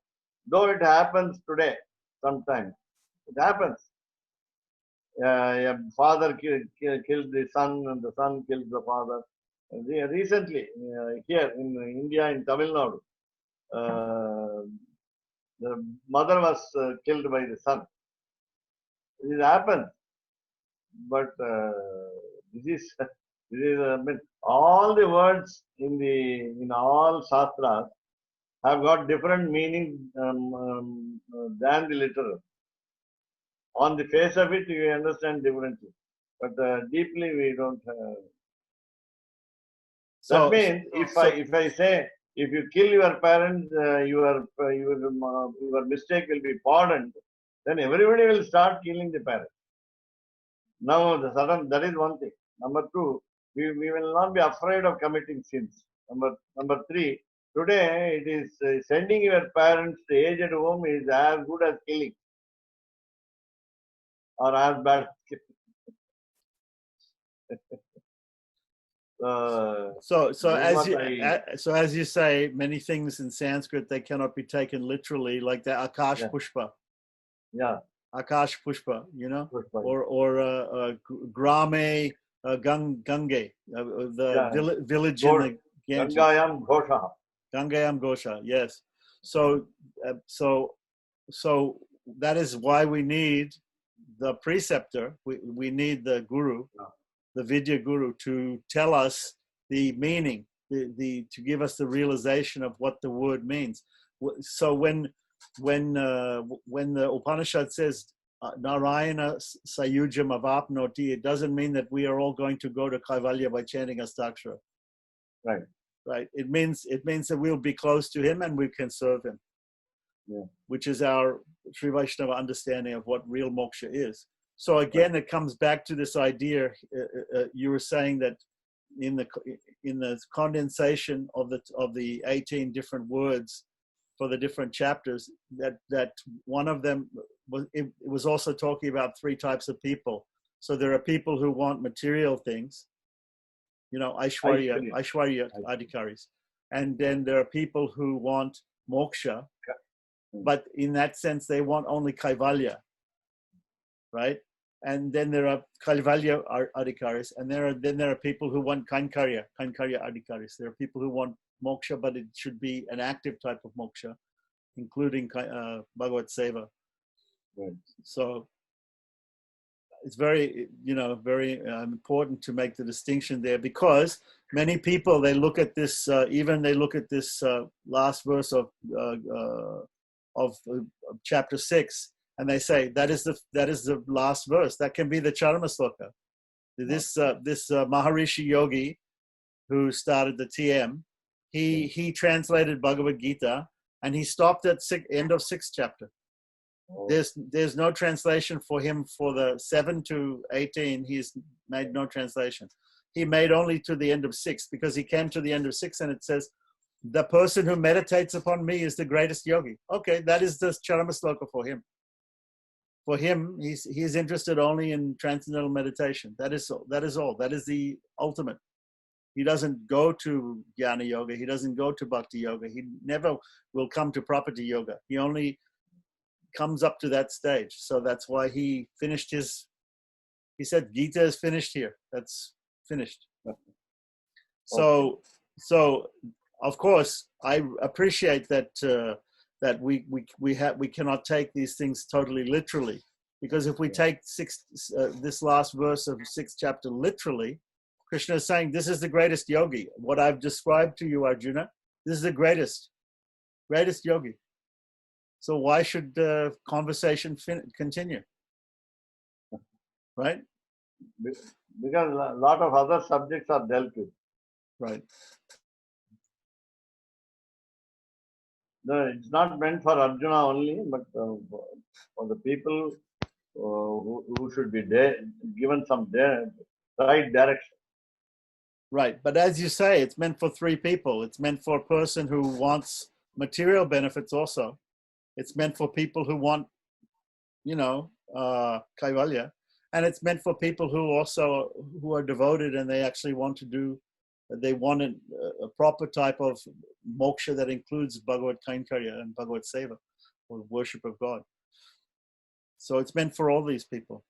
though it happens today, sometimes. It happens. A father kills the son, and the son kills the father. Recently, here in India, in Tamil Nadu, the mother was killed by the son. It happens. But this is I mean, all the words in all shastras have got different meanings than the literal. On the face of it, you understand differently, but deeply we don't. That means if I say, if you kill your parents, your mistake will be pardoned, then everybody will start killing the parents. Now that is one thing. Number two, we will not be afraid of committing sins. Number three, today it is sending your parents to aged home is as good as killing, or as bad as killing. So as you say, many things in Sanskrit they cannot be taken literally, like the Akash Pushpa. Yeah. Akash Pushpa, Pushpa. or Grame Gange, the village in the Ganges. Gangayam Ghosha. Gangayam Ghosha, yes. So that is why we need the preceptor. We need the guru, the Vidya Guru, to tell us the meaning to give us the realization of what the word means. So when the Upanishad says Narayana Sayujam Avapnoti, it doesn't mean that we are all going to go to Kaivalya by chanting Astakshara. Right. Right. It means that we'll be close to him and we can serve him. Yeah. Which is our Sri Vaishnava understanding of what real moksha is. So again, it comes back to this idea. You were saying that in the condensation of the 18 different words for the different chapters, that one of them was also talking about 3 types of people. So there are people who want material things, Aishwarya Adhikaris, and then there are people who want moksha, but in that sense they want only Kaivalya, right? And then there are Kaivalya Adhikaris, and then there are people who want Kainkarya Adhikaris. There are people who want moksha, but it should be an active type of moksha, including Bhagavad Seva. Right. So it's very important to make the distinction there, because many people, they look at this last verse of chapter 6, and they say that is the last verse. That can be the Charama Sloka. This Maharishi Yogi who started the TM, he translated Bhagavad Gita, and he stopped at end of 6th chapter. There's no translation for him for the 7 to 18. He's made no translation. He made only to the end of 6, because he came to the end of 6 and it says, the person who meditates upon me is the greatest yogi. Okay, that is the Charama Sloka for him. For him, he's interested only in transcendental meditation. That is all. That is the ultimate. He doesn't go to Jnana Yoga. He doesn't go to Bhakti Yoga. He never will come to Property Yoga. He only comes up to that stage. So that's why he finished he said, Gita is finished here. That's finished. So of course, I appreciate that we cannot take these things totally literally, because if we take this last verse of 6th chapter literally, Krishna is saying, this is the greatest yogi. What I've described to you, Arjuna, this is the greatest yogi. So why should the conversation continue? Right? Because a lot of other subjects are dealt with. Right. No, it's not meant for Arjuna only, but for the people who should be given some right direction. Right. But as you say, it's meant for 3 people. It's meant for a person who wants material benefits also. It's meant for people who want, Kaivalya. And it's meant for people who are devoted and they actually want a proper type of moksha that includes Bhagavad Kainkarya and Bhagavad Seva, or worship of God. So it's meant for all these people.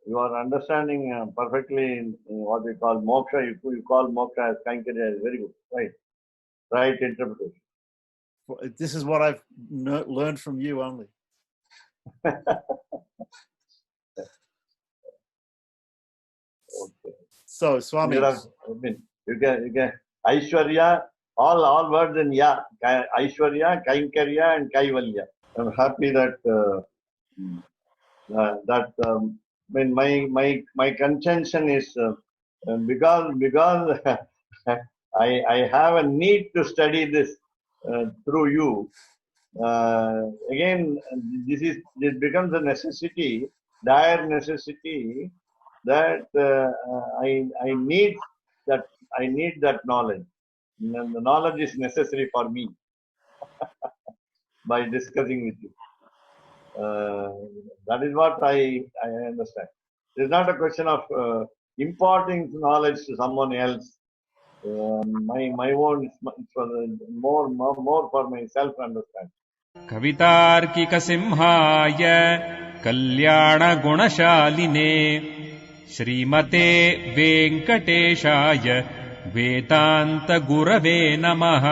You are understanding perfectly in what we call moksha. You call moksha as Kainkarya is very good. Right interpretation. This is what I've learned from you only. Okay. So, Swami. You can Aishwarya, all words in Ya. Aishwarya, Kainkarya, and Kaivalya. I'm happy that my contention is because I have a need to study this through you. Again, this becomes a necessity, dire necessity, that I need that knowledge. And the knowledge is necessary for me by discussing with you. That is what I understand. It's not a question of imparting knowledge to someone else. My own is for more for my self understanding. कवितार्किकसिंहाय कल्याणगुणशालिने श्रीमते वेङ्कटेशाय वेदान्तगुरवे नमः।